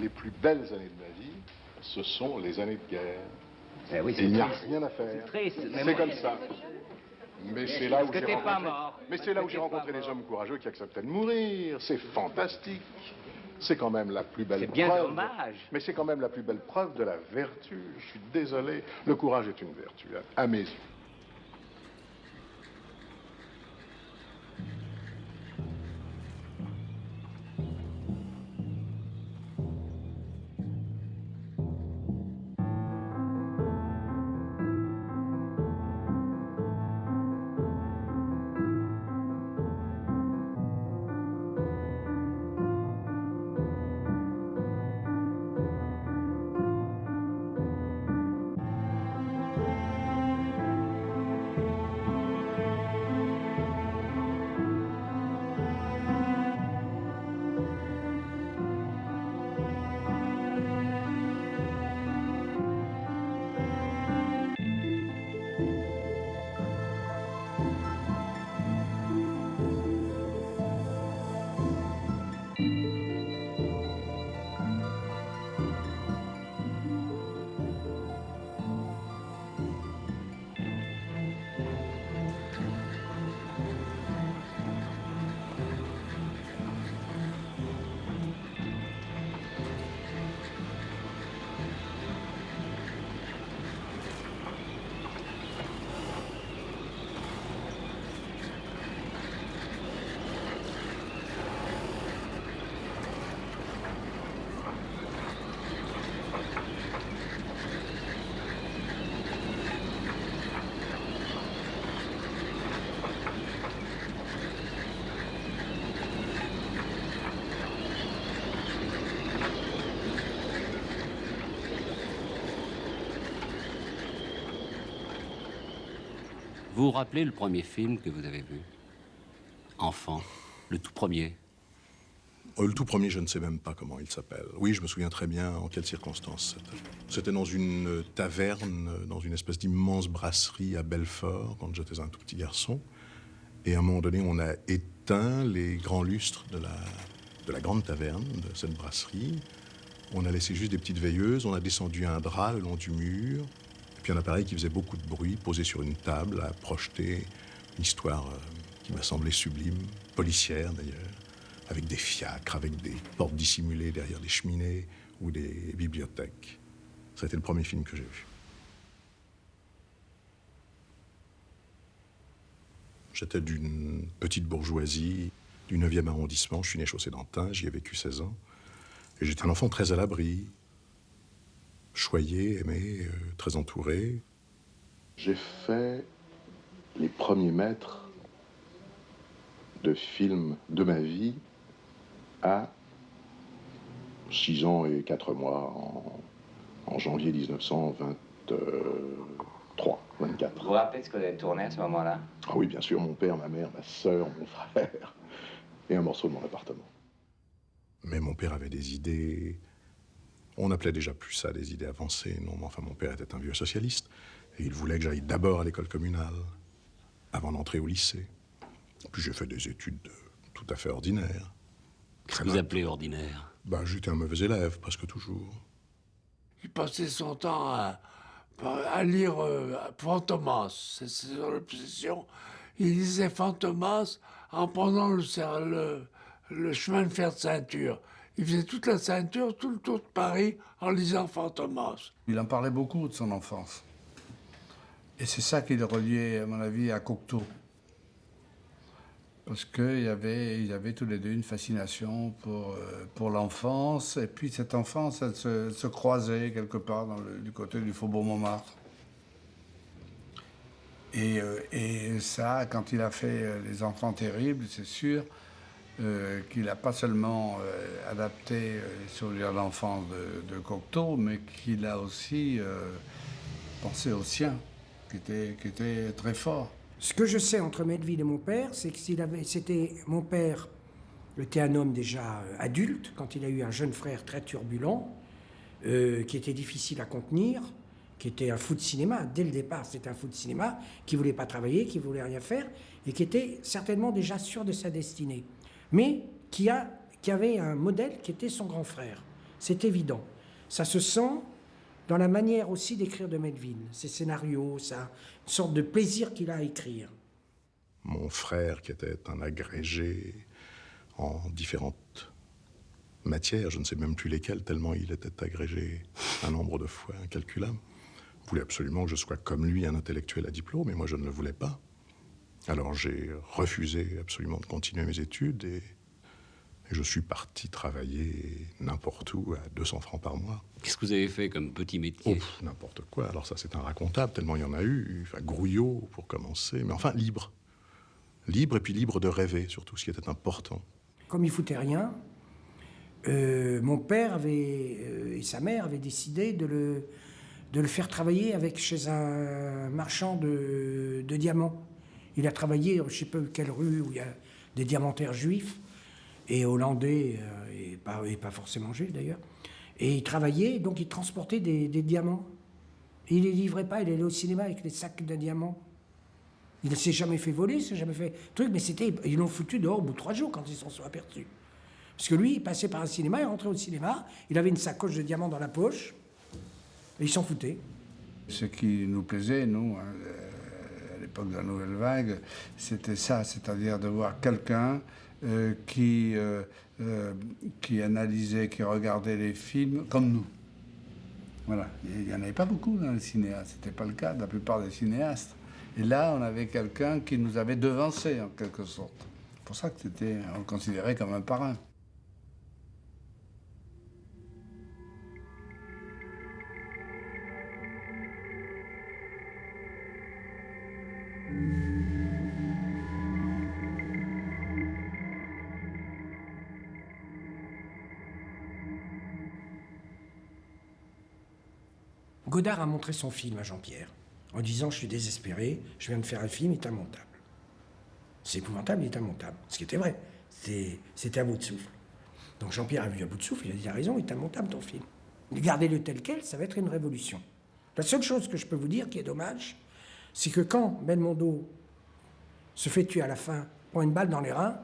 les plus belles années de ma vie, ce sont les années de guerre. Eh oui, il n'y a rien à faire. C'est triste. C'est comme ça. Mais c'est là où Parce que t'es pas mort. Mais c'est là où j'ai rencontré des hommes courageux qui acceptaient de mourir. C'est fantastique. C'est quand même la plus belle preuve. C'est bien dommage. Mais c'est quand même la plus belle preuve de la vertu. Je suis désolé. Le courage est une vertu, à mes yeux. Vous vous rappelez le premier film que vous avez vu? Enfant, le tout premier. Le tout premier, je ne sais même pas comment il s'appelle. Oui, je me souviens très bien en quelles circonstances c'était. C'était dans une taverne, dans une espèce d'immense brasserie à Belfort, quand j'étais un tout petit garçon. Et à un moment donné, on a éteint les grands lustres de la grande taverne, de cette brasserie. On a laissé juste des petites veilleuses, on a descendu un drap le long du mur. Et puis un appareil qui faisait beaucoup de bruit, posé sur une table, a projeté une histoire qui m'a semblé sublime, policière d'ailleurs, avec des fiacres, avec des portes dissimulées derrière des cheminées ou des bibliothèques. C'était le premier film que j'ai vu. J'étais d'une petite bourgeoisie du 9e arrondissement, je suis né chaussée d'Antin, j'y ai vécu 16 ans. Et j'étais un enfant très à l'abri, choyé, aimé, très entouré. J'ai fait les premiers mètres de film de ma vie à 6 ans et 4 mois en janvier 1923, 24. Vous vous rappelez de ce que vous avez tourné à ce moment-là? Ah oui, bien sûr, mon père, ma mère, ma sœur, mon frère, et un morceau de mon appartement. Mais mon père avait des idées... On n'appelait déjà plus ça des idées avancées, non, mais enfin, mon père était un vieux socialiste, et il voulait que j'aille d'abord à l'école communale, avant d'entrer au lycée. Puis j'ai fait des études tout à fait ordinaires. Qu'est-ce que vous appelez ordinaire? Ben, j'étais un mauvais élève, presque toujours. Il passait son temps à lire Fantomas, c'est son obsession. Il lisait Fantomas en prenant le chemin de fer de ceinture. Il faisait toute la ceinture, tout le tour de Paris en lisant Fantomas. Il en parlait beaucoup de son enfance. Et c'est ça qui le reliait, à mon avis, à Cocteau. Parce qu'ils avaient tous les deux une fascination pour l'enfance. Et puis cette enfance, elle se croisait quelque part du côté du Faubourg Montmartre. Et ça, quand il a fait Les Enfants Terribles, c'est sûr qu'il n'a pas seulement adapté les souvenirs d'enfance de Cocteau, mais qu'il a aussi pensé au sien, qui était très fort. Ce que je sais entre Melville et mon père, c'est que mon père était un homme déjà adulte, quand il a eu un jeune frère très turbulent, qui était difficile à contenir, qui était un fou de cinéma. Dès le départ, c'était un fou de cinéma, qui ne voulait pas travailler, qui ne voulait rien faire, et qui était certainement déjà sûr de sa destinée. Mais qui avait un modèle qui était son grand frère. c'est évident. Ça se sent dans la manière aussi d'écrire de Melville, ses scénarios, ça, une sorte de plaisir qu'il a à écrire. Mon frère, qui était un agrégé en différentes matières, je ne sais même plus lesquelles, tellement il était agrégé un nombre de fois incalculable, voulait absolument que je sois comme lui, un intellectuel à diplôme, et moi je ne le voulais pas. Alors j'ai refusé absolument de continuer mes études, et je suis parti travailler n'importe où à 200 francs par mois. Qu'est-ce que vous avez fait comme petit métier? N'importe quoi. Alors ça, c'est inracontable, tellement il y en a eu. Enfin, grouillot, pour commencer. Mais enfin, libre. Libre, et puis libre de rêver, surtout, ce qui était important. Comme il foutait rien, mon père et sa mère avaient décidé de le faire travailler chez un marchand de diamants. Il a travaillé, je ne sais pas quelle rue, où il y a des diamantaires juifs, et hollandais, et pas forcément juifs d'ailleurs. Et il travaillait, donc il transportait des diamants. Et il ne les livrait pas, il allait au cinéma avec les sacs de diamants. Il ne s'est jamais fait voler, il ne s'est jamais fait truc, mais ils l'ont foutu dehors au bout de 3 jours quand ils s'en sont aperçus. Parce que lui, il passait par un cinéma, il rentrait au cinéma, il avait une sacoche de diamants dans la poche, et il s'en foutait. Ce qui nous plaisait, nous, à l'époque de la Nouvelle Vague, c'était ça, c'est-à-dire de voir quelqu'un qui analysait, qui regardait les films comme nous. Voilà. Il n'y en avait pas beaucoup dans les cinéastes, ce n'était pas le cas de la plupart des cinéastes. Et là, on avait quelqu'un qui nous avait devancés, en quelque sorte. C'est pour ça que on le considérait comme un parrain. Godard a montré son film à Jean-Pierre, en disant « Je suis désespéré, je viens de faire un film, il est immontable. » C'est épouvantable, il est immontable. Ce qui était vrai, c'était à bout de souffle. Donc Jean-Pierre a vu à bout de souffle, il a dit « A raison, il est immontable ton film. Gardez-le tel quel, ça va être une révolution. » La seule chose que je peux vous dire qui est dommage, c'est que quand Belmondo se fait tuer à la fin, prend une balle dans les reins,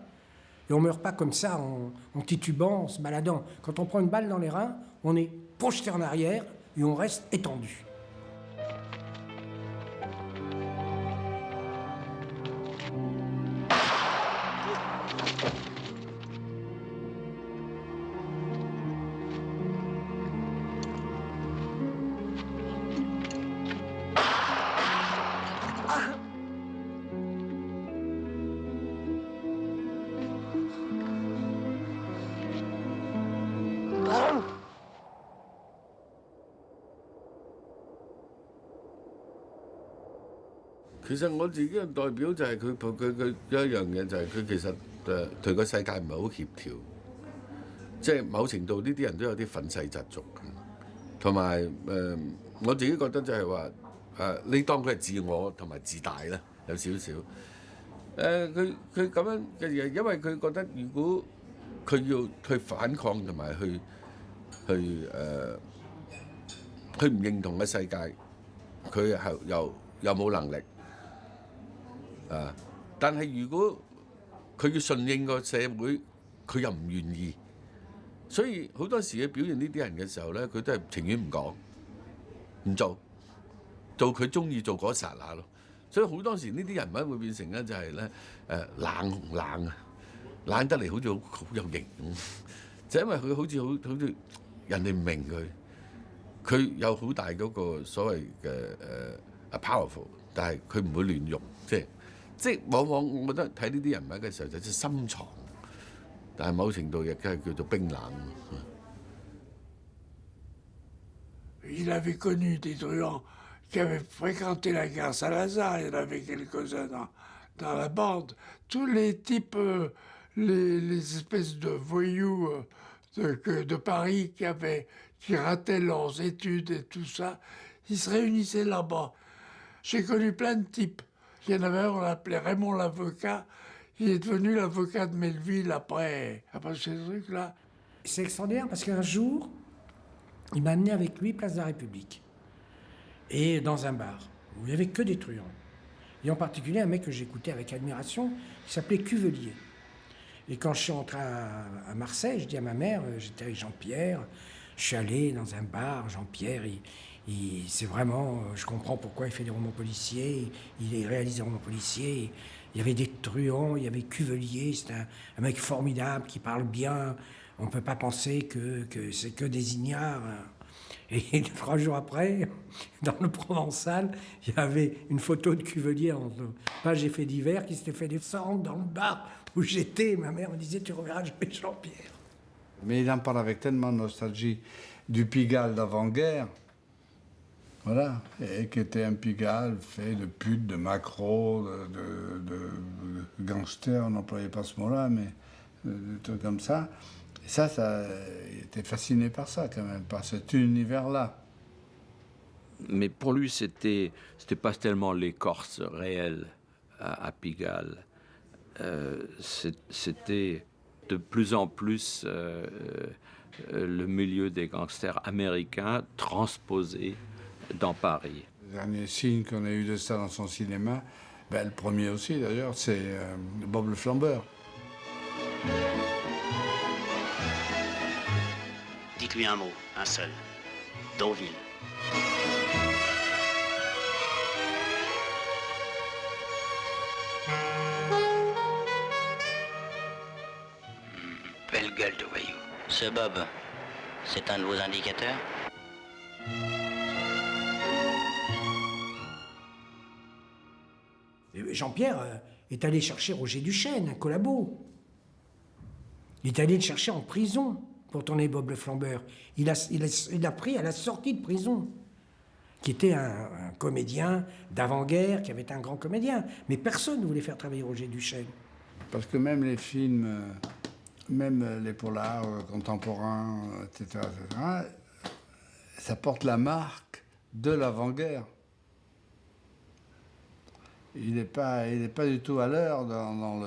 et on ne meurt pas comme ça en titubant, en se baladant. Quand on prend une balle dans les reins, on est projeté en arrière et on reste étendu.其實我自己嘅代表就係佢有一樣嘢就係佢其實同個世界唔係好協調，即係某程度呢啲人都有啲憤世嫉俗，同埋我自己覺得就係話你當佢係自我同埋自大啦，有少少佢咁樣嘅嘢，因為佢覺得如果佢要去反抗同埋去唔認同嘅世界，佢係又冇能力。但係如果佢要順應個社會，佢又唔願意，所以好多時佢表現呢啲人嘅時候咧，佢都係情願唔講、唔做佢中意做嗰一剎那咯。所以好多時呢啲人物會變成咧就係咧冷得嚟好似好有型，就因為佢好似人哋唔明佢有好大嗰個所謂嘅powerful， 但係佢唔會亂用，即係往往我覺得睇呢啲人物嘅時候就係深藏，但係某程度亦都係叫做冰冷。Il avait connu des truands qui avaient fréquenté la gare Saint-Lazare, il y en avait quelques-uns dans la bande. Tous les types, les espèces de voyous de Paris qui rataient leurs études et tout ça, ils se réunissaient là-bas. J'ai connu plein de types. Il y en avait un, on l'appelait Raymond l'avocat. Il est devenu l'avocat de Melville après ces trucs-là. C'est extraordinaire parce qu'un jour, il m'a amené avec lui place de la République. Et dans un bar, où il n'y avait que des truands. Et en particulier un mec que j'écoutais avec admiration, qui s'appelait Cuvelier. Et quand je suis rentré à Marseille, je dis à ma mère, j'étais avec Jean-Pierre, Je suis allé dans un bar, Jean-Pierre, c'est vraiment, je comprends pourquoi il fait des romans policiers, il réalise des romans policiers. Il y avait des truands, il y avait Cuvelier, c'est un mec formidable qui parle bien. On ne peut pas penser que c'est que des ignares. Et 3 jours après, dans le Provençal, il y avait une photo de Cuvelier en page effets divers qui s'était fait descendre dans le bar où j'étais. Ma mère me disait, tu reverras jamais Jean-Pierre. Mais il en parle avec tellement de nostalgie du Pigalle d'avant-guerre, voilà, et qui était un Pigalle fait de putes, de macros, de gangsters, on n'employait pas ce mot-là, mais de trucs comme ça. Et ça, il était fasciné par ça quand même, par cet univers-là. Mais pour lui, c'était pas tellement l'écorce réelle à Pigalle. C'était de plus en plus le milieu des gangsters américains transposé dans Paris. Le dernier signe qu'on a eu de ça dans son cinéma, ben, le premier aussi d'ailleurs, c'est Bob le Flambeur. Dites-lui un mot, un seul. Deauville. Belle gueule de voyou. Ce Bob, c'est un de vos indicateurs? Et Jean-Pierre est allé chercher Roger Duchesne, un collabo. Il est allé le chercher en prison pour tourner Bob le Flambeur. Il l'a pris à la sortie de prison, qui était un comédien d'avant-guerre, qui avait été un grand comédien. Mais personne ne voulait faire travailler Roger Duchesne. Parce que même les films, même les polars contemporains, etc., ça porte la marque de l'avant-guerre. Il n'est pas du tout à l'heure dans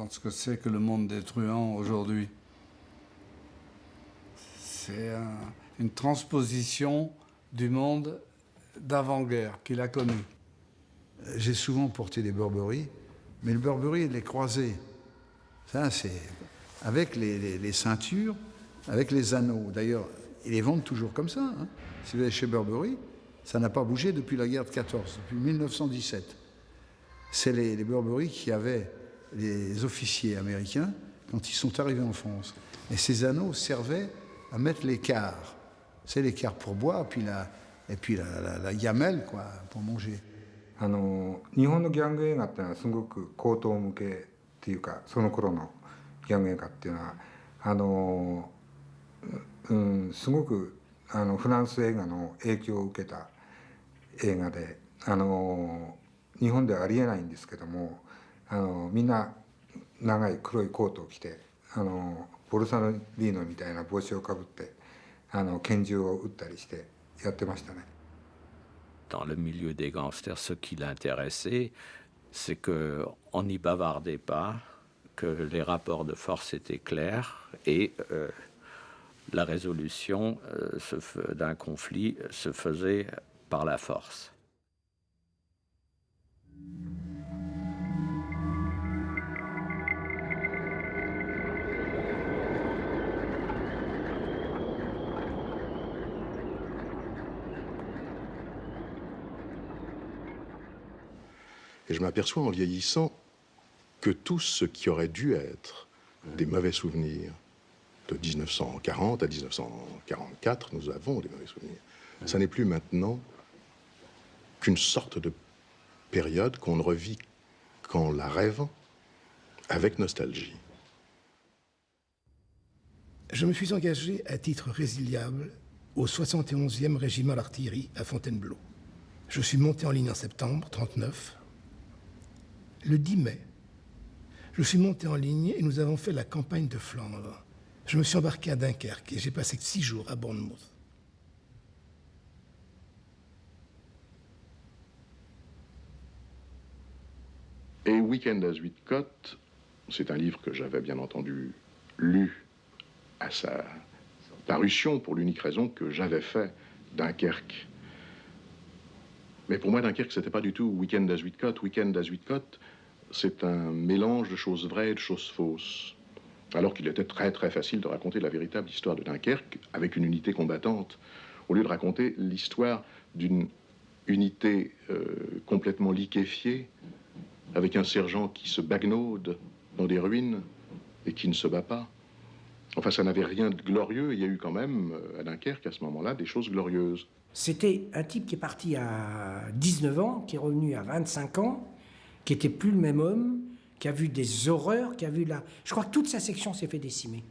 ce que c'est que le monde des truands aujourd'hui. C'est une transposition du monde d'avant-guerre qu'il a connu. J'ai souvent porté des Burberry, mais le Burberry, il est croisé. Ça, c'est avec les ceintures, avec les anneaux. D'ailleurs, ils les vendent toujours comme ça. Hein. Si vous allez chez Burberry, ça n'a pas bougé depuis la guerre de 14, depuis 1917. C'est les Burberry qui avaient les officiers américains quand ils sont arrivés en France. Et ces anneaux servaient à mettre les quarts. C'est les quarts pour boire, et puis la gamelle, quoi, pour manger. 日本のギャング映画っていうのはすごく高等向けっていうかその頃のギャング映画っていうのはすごくフランス映画の影響を受けた映画で日本ではありえないんですけどもみんな長い黒いコートを着てボルサノリーノみたいな帽子をかぶって拳銃を撃ったりしてやってましたね。Dans le milieu des gangsters, ce qui l'intéressait, c'est qu'on n'y bavardait pas, que les rapports de force étaient clairs et la résolution d'un conflit se faisait par la force. Et je m'aperçois en vieillissant que tout ce qui aurait dû être des mauvais souvenirs de 1940 à 1944, nous avons des mauvais souvenirs. Ça n'est plus maintenant qu'une sorte de période qu'on ne revit qu'en la rêvant avec nostalgie. Je me suis engagé à titre résiliable au 71e régiment d'artillerie à Fontainebleau. Je suis monté en ligne en septembre 1939. Le 10 mai, je suis monté en ligne et nous avons fait la campagne de Flandre. Je me suis embarqué à Dunkerque et j'ai passé 6 jours à Bournemouth. Et Week-end à Zuidcote, c'est un livre que j'avais bien entendu lu à sa parution pour l'unique raison que j'avais fait Dunkerque. Mais pour moi, Dunkerque, c'était pas du tout Week-end à Zuidcote. Week-end à Zuidcote, c'est un mélange de choses vraies et de choses fausses. Alors qu'il était très très facile de raconter la véritable histoire de Dunkerque avec une unité combattante, au lieu de raconter l'histoire d'une unité complètement liquéfiée, avec un sergent qui se bagnaude dans des ruines et qui ne se bat pas. Enfin, ça n'avait rien de glorieux. Il y a eu quand même, à Dunkerque, à ce moment-là, des choses glorieuses. C'était un type qui est parti à 19 ans, qui est revenu à 25 ans, qui n'était plus le même homme, qui a vu des horreurs, qui a vu la... Je crois que toute sa section s'est fait décimer.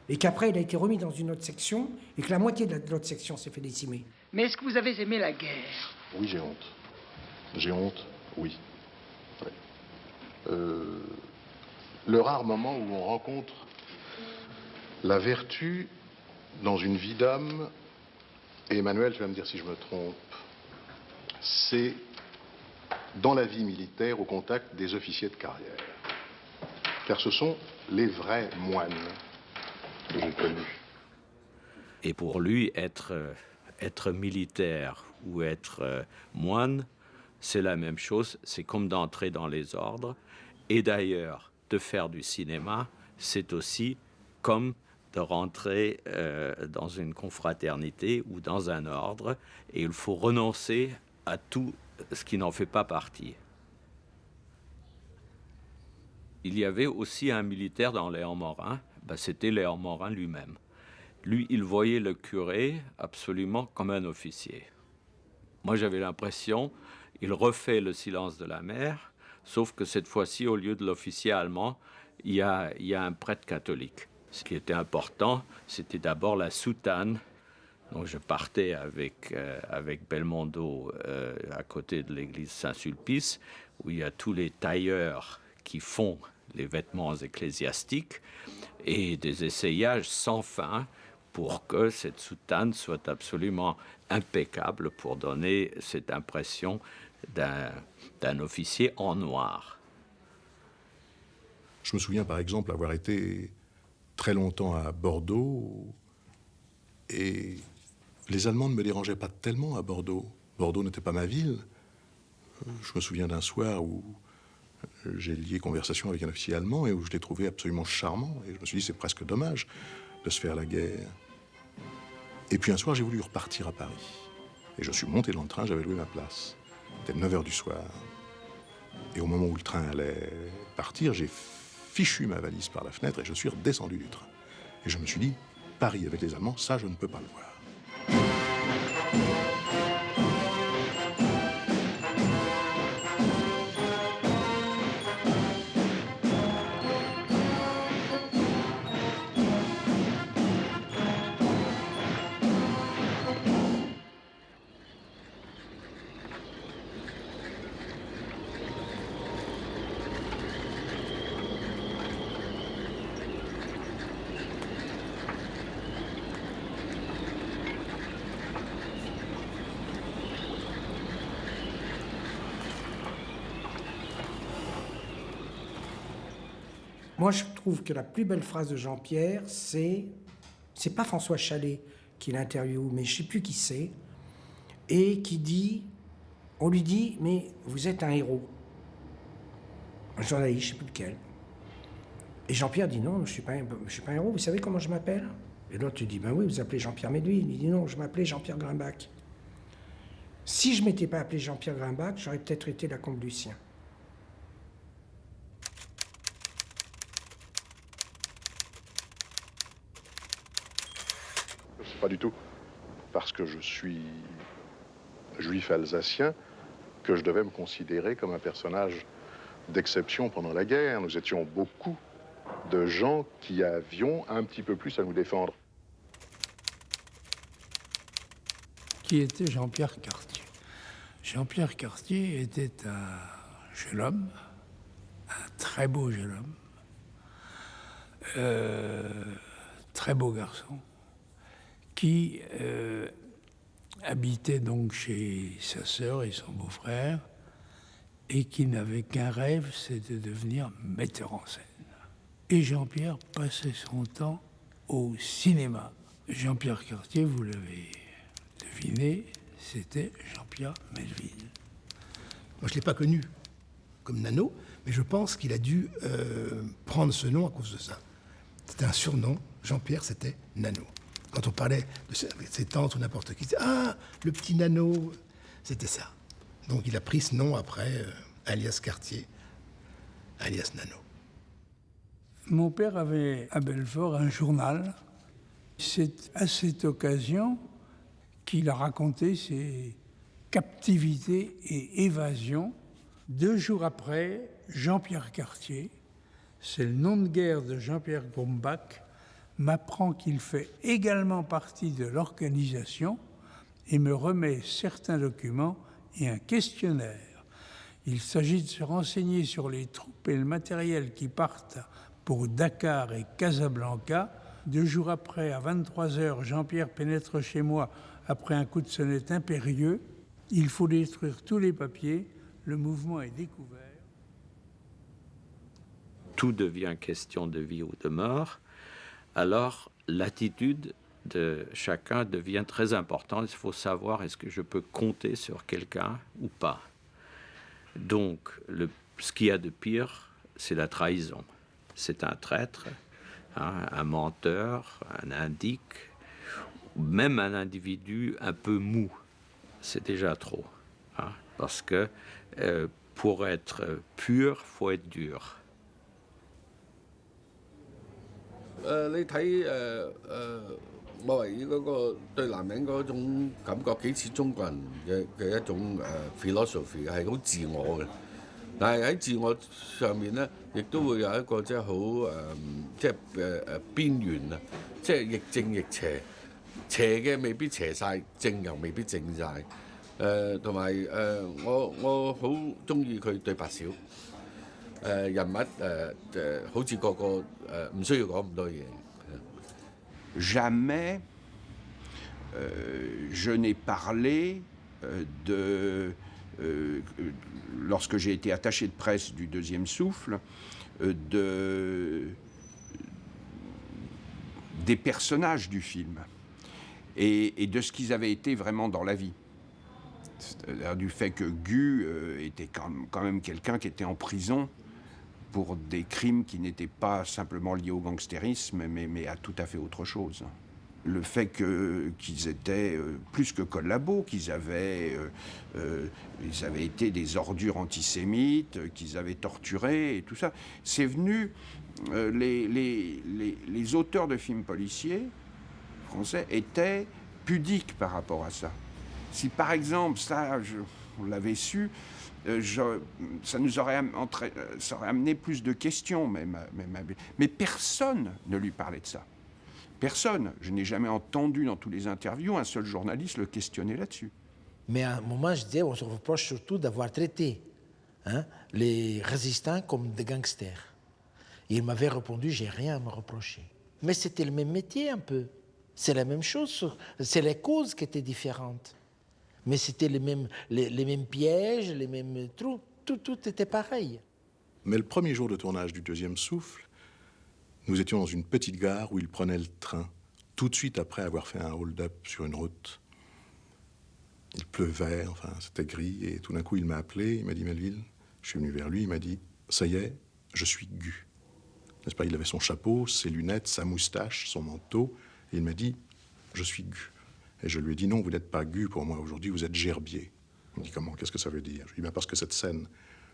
Et qu'après, il a été remis dans une autre section, et que la moitié de l'autre section s'est fait décimer. Mais est-ce que vous avez aimé la guerre? Oui, j'ai honte. J'ai honte, oui. Le rare moment où on rencontre la vertu dans une vie d'homme, et Emmanuel, tu vas me dire si je me trompe, c'est dans la vie militaire au contact des officiers de carrière. Car ce sont les vrais moines que j'ai connus. Et pour lui, être militaire ou être moine, c'est la même chose, c'est comme d'entrer dans les ordres. Et d'ailleurs, de faire du cinéma, c'est aussi comme de rentrer dans une confraternité ou dans un ordre, et il faut renoncer à tout ce qui n'en fait pas partie. Il y avait aussi un militaire dans Léon Morin, c'était Léon Morin lui-même. Lui, il voyait le curé absolument comme un officier. Moi, j'avais l'impression, il refait Le silence de la mer, sauf que cette fois-ci, au lieu de l'officier allemand, il y a un prêtre catholique. Ce qui était important, c'était d'abord la soutane. Donc je partais avec Belmondo à côté de l'église Saint-Sulpice, où il y a tous les tailleurs qui font les vêtements ecclésiastiques, et des essayages sans fin pour que cette soutane soit absolument impeccable, pour donner cette impression d'un officier en noir. Je me souviens par exemple avoir été très longtemps à Bordeaux, et les Allemands ne me dérangeaient pas tellement à Bordeaux. Bordeaux n'était pas ma ville. Je me souviens d'un soir où j'ai lié conversation avec un officier allemand et où je l'ai trouvé absolument charmant. Et je me suis dit, c'est presque dommage de se faire la guerre. Et puis un soir, j'ai voulu repartir à Paris. Et je suis monté dans le train, j'avais loué ma place. C'était 9h du soir. Et au moment où le train allait partir, j'ai fichu ma valise par la fenêtre et je suis redescendu du train. Et je me suis dit, Paris avec les Allemands, ça, je ne peux pas le voir. Moi, je trouve que la plus belle phrase de Jean-Pierre, c'est pas François Chalet qui l'interviewe, mais je ne sais plus qui c'est, et qui dit, on lui dit, mais vous êtes un héros. Un journaliste, je ne sais plus lequel. Et Jean-Pierre dit, non, je ne suis pas un héros, vous savez comment je m'appelle? Et l'autre lui dit, ben oui, vous appelez Jean-Pierre Méduit. Il dit, non, je m'appelais Jean-Pierre Grimbach. Si je ne m'étais pas appelé Jean-Pierre Grimbach, j'aurais peut-être été Lacombe Lucien. Pas du tout parce que je suis juif alsacien que je devais me considérer comme un personnage d'exception pendant la guerre. Nous étions beaucoup de gens qui avions un petit peu plus à nous défendre. Qui était Jean-Pierre Cartier? Jean-Pierre Cartier était un jeune homme, un très beau jeune homme, très beau garçon, qui habitait donc chez sa sœur et son beau-frère, et qui n'avait qu'un rêve, c'était de devenir metteur en scène. Et Jean-Pierre passait son temps au cinéma. Jean-Pierre Cartier, vous l'avez deviné, c'était Jean-Pierre Melville. Moi, je ne l'ai pas connu comme Nano, mais je pense qu'il a dû prendre ce nom à cause de ça. C'était un surnom. Jean-Pierre, c'était Nano. Quand on parlait de ses tantes ou n'importe qui, c'était « Ah, le petit Nano !» C'était ça. Donc il a pris ce nom après, alias Cartier, alias Nano. Mon père avait à Belfort un journal. C'est à cette occasion qu'il a raconté ses captivités et évasions. 2 jours après, Jean-Pierre Cartier, c'est le nom de guerre de Jean-Pierre Grumbach, m'apprend qu'il fait également partie de l'organisation et me remet certains documents et un questionnaire. Il s'agit de se renseigner sur les troupes et le matériel qui partent pour Dakar et Casablanca. 2 jours après, à 23h, Jean-Pierre pénètre chez moi après un coup de sonnette impérieux. Il faut détruire tous les papiers. Le mouvement est découvert. Tout devient question de vie ou de mort. Alors, l'attitude de chacun devient très importante. Il faut savoir est-ce que je peux compter sur quelqu'un ou pas. Donc, ce qu'il y a de pire, c'est la trahison. C'est un traître, un menteur, un indique, ou même un individu un peu mou. C'est déjà trop. Parce que pour être pur, il faut être dur. 你睇莫維爾嗰個對男人嗰種感覺幾似中國人嘅一種philosophy 係好自我嘅，但係喺自我上面咧，亦都會有一個即係好即係邊緣啊，即係亦正亦邪，邪嘅未必邪晒，正又未必正晒。同埋我好中意佢對白少。人物好似個個唔需要講咁多嘢。Jamais je n'ai parlé lorsque j'ai été attaché de presse du Deuxième Souffle, des personnages du film et de ce qu'ils avaient été vraiment dans la vie. C'est-à-dire du fait que Gu était quand même quelqu'un qui était en prison pour des crimes qui n'étaient pas simplement liés au gangstérisme, mais à tout à fait autre chose. Le fait qu'ils étaient plus que collabos, qu'ils avaient été des ordures antisémites, qu'ils avaient torturé et tout ça, c'est venu... les auteurs de films policiers français étaient pudiques par rapport à ça. Si par exemple, ça, on l'avait su, ça nous aurait amené plus de questions, mais personne ne lui parlait de ça. Personne. Je n'ai jamais entendu dans tous les interviews un seul journaliste le questionner là-dessus. Mais à un moment, je disais, on se reproche surtout d'avoir traité les résistants comme des gangsters. Et il m'avait répondu, j'ai rien à me reprocher. Mais c'était le même métier un peu. C'est la même chose, c'est les causes qui étaient différentes. Mais c'était les mêmes pièges, les mêmes trous, tout était pareil. Mais le premier jour de tournage du Deuxième Souffle, nous étions dans une petite gare où il prenait le train, tout de suite après avoir fait un hold-up sur une route. Il pleuvait, enfin c'était gris, et tout d'un coup il m'a appelé, il m'a dit « Melville », je suis venu vers lui, il m'a dit « Ça y est, je suis Gu ». N'est-ce pas, il avait son chapeau, ses lunettes, sa moustache, son manteau, et il m'a dit « Je suis Gu ». Et je lui ai dit, non, vous n'êtes pas Gu pour moi aujourd'hui, vous êtes Gerbier. Il me dit, comment, qu'est-ce que ça veut dire? Je lui ai dit, bien parce que cette scène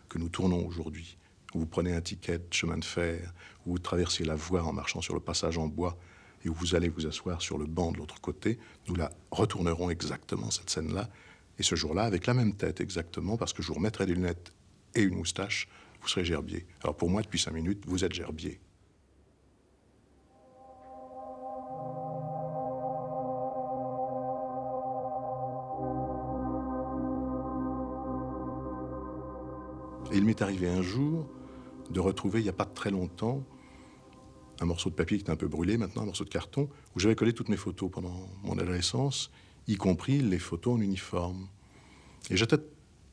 que nous tournons aujourd'hui, où vous prenez un ticket de chemin de fer, où vous traversez la voie en marchant sur le passage en bois, et où vous allez vous asseoir sur le banc de l'autre côté, nous la retournerons exactement, cette scène-là, et ce jour-là, avec la même tête exactement, parce que je vous remettrai des lunettes et une moustache, vous serez Gerbier. Alors pour moi, depuis 5 minutes, vous êtes Gerbier. Et il m'est arrivé un jour de retrouver, il n'y a pas très longtemps, un morceau de papier qui était un peu brûlé maintenant, un morceau de carton, où j'avais collé toutes mes photos pendant mon adolescence, y compris les photos en uniforme. Et j'étais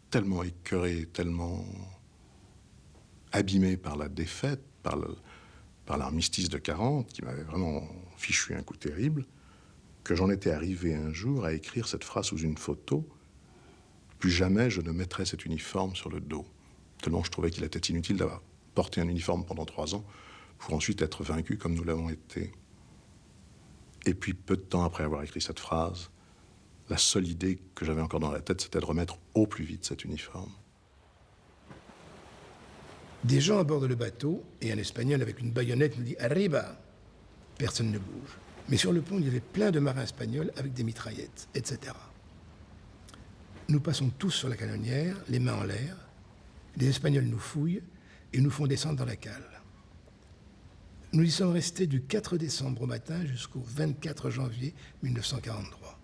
tellement écœuré, tellement abîmé par la défaite, par l'armistice de 40, qui m'avait vraiment fichu un coup terrible, que j'en étais arrivé un jour à écrire cette phrase sous une photo, « Plus jamais je ne mettrai cet uniforme sur le dos ». Tellement je trouvais qu'il était inutile d'avoir porté un uniforme pendant 3 ans pour ensuite être vaincu comme nous l'avons été. Et puis, peu de temps après avoir écrit cette phrase, la seule idée que j'avais encore dans la tête, c'était de remettre au plus vite cet uniforme. Des gens abordent le bateau et un Espagnol avec une baïonnette nous dit « Arriba !» Personne ne bouge. Mais sur le pont, il y avait plein de marins espagnols avec des mitraillettes, etc. Nous passons tous sur la canonnière, les mains en l'air. Les Espagnols nous fouillent et nous font descendre dans la cale. Nous y sommes restés du 4 décembre au matin jusqu'au 24 janvier 1943.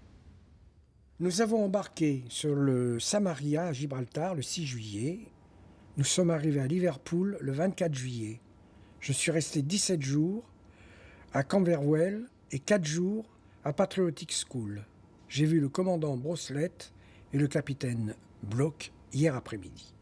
Nous avons embarqué sur le Samaria à Gibraltar le 6 juillet. Nous sommes arrivés à Liverpool le 24 juillet. Je suis resté 17 jours à Camberwell et 4 jours à Patriotic School. J'ai vu le commandant Broslet et le capitaine Bloch hier après-midi.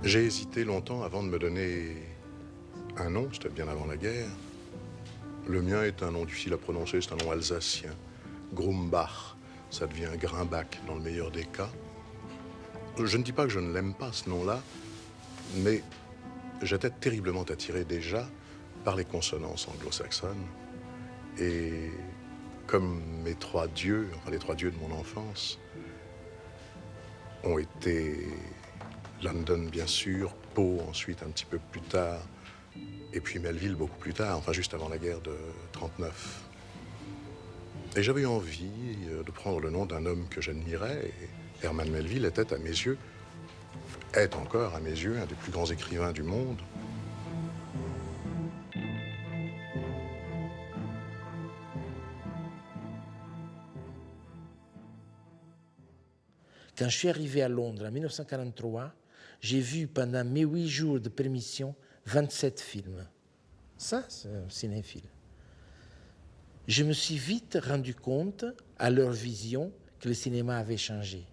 J'ai hésité longtemps avant de me donner un nom, c'était bien avant la guerre. Le mien est un nom difficile à prononcer, c'est un nom alsacien. Grumbach, ça devient Grimbach dans le meilleur des cas. Je ne dis pas que je ne l'aime pas, ce nom-là, mais j'étais terriblement attiré déjà par les consonances anglo-saxonnes. Et comme mes trois dieux, enfin les trois dieux de mon enfance, ont été London, bien sûr, Pau ensuite un petit peu plus tard, et puis Melville beaucoup plus tard, enfin juste avant la guerre de 39. Et j'avais eu envie de prendre le nom d'un homme que j'admirais, et Herman Melville était à mes yeux, est encore à mes yeux, un des plus grands écrivains du monde. Quand je suis arrivé à Londres en 1943, j'ai vu pendant mes 8 jours de permission 27 films. Ça, c'est un cinéphile. Je me suis vite rendu compte, à leur vision, que le cinéma avait changé.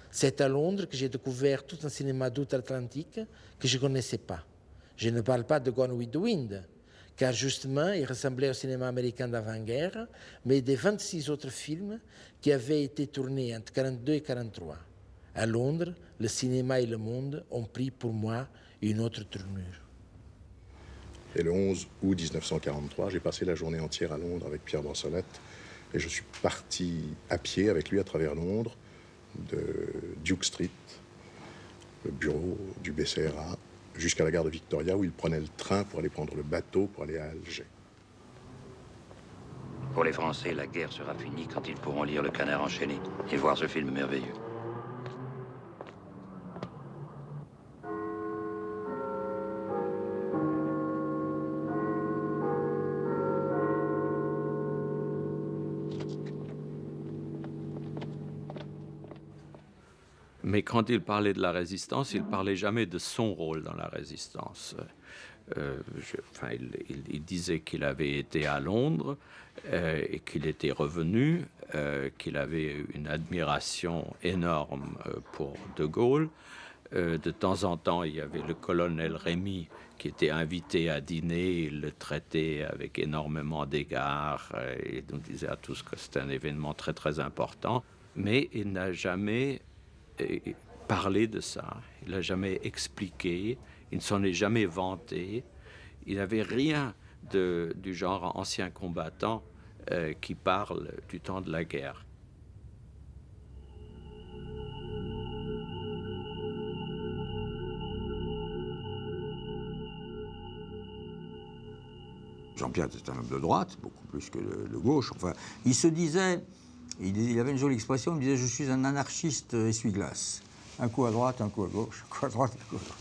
C'est à Londres que j'ai découvert tout un cinéma d'outre-Atlantique que je ne connaissais pas. Je ne parle pas de Gone with the Wind, car justement, il ressemblait au cinéma américain d'avant-guerre, mais des 26 autres films qui avaient été tournés entre 1942 et 1943. À Londres, le cinéma et le monde ont pris pour moi une autre tournure. Et le 11 août 1943, j'ai passé la journée entière à Londres avec Pierre Brossolette, et je suis parti à pied avec lui à travers Londres, de Duke Street, le bureau du BCRA, jusqu'à la gare de Victoria, où il prenait le train pour aller prendre le bateau pour aller à Alger. Pour les Français, la guerre sera finie quand ils pourront lire Le Canard enchaîné et voir ce film merveilleux. Mais quand il parlait de la résistance, il ne parlait jamais de son rôle dans la résistance. Il disait qu'il avait été à Londres et qu'il était revenu, qu'il avait une admiration énorme pour De Gaulle. De temps en temps, il y avait le colonel Rémy qui était invité à dîner. Il le traitait avec énormément d'égards et nous disait à tous que c'était un événement très, très important. Mais il n'a jamais parlé de ça. Il n'a jamais expliqué. Il ne s'en est jamais vanté. Il n'avait rien du genre ancien combattant qui parle du temps de la guerre. Jean-Pierre était un homme de droite, beaucoup plus que de gauche. Enfin, il se disait, il avait une jolie expression, il disait « Je suis un anarchiste essuie-glace ». Un coup à droite, un coup à gauche, un coup à droite, un coup à droite.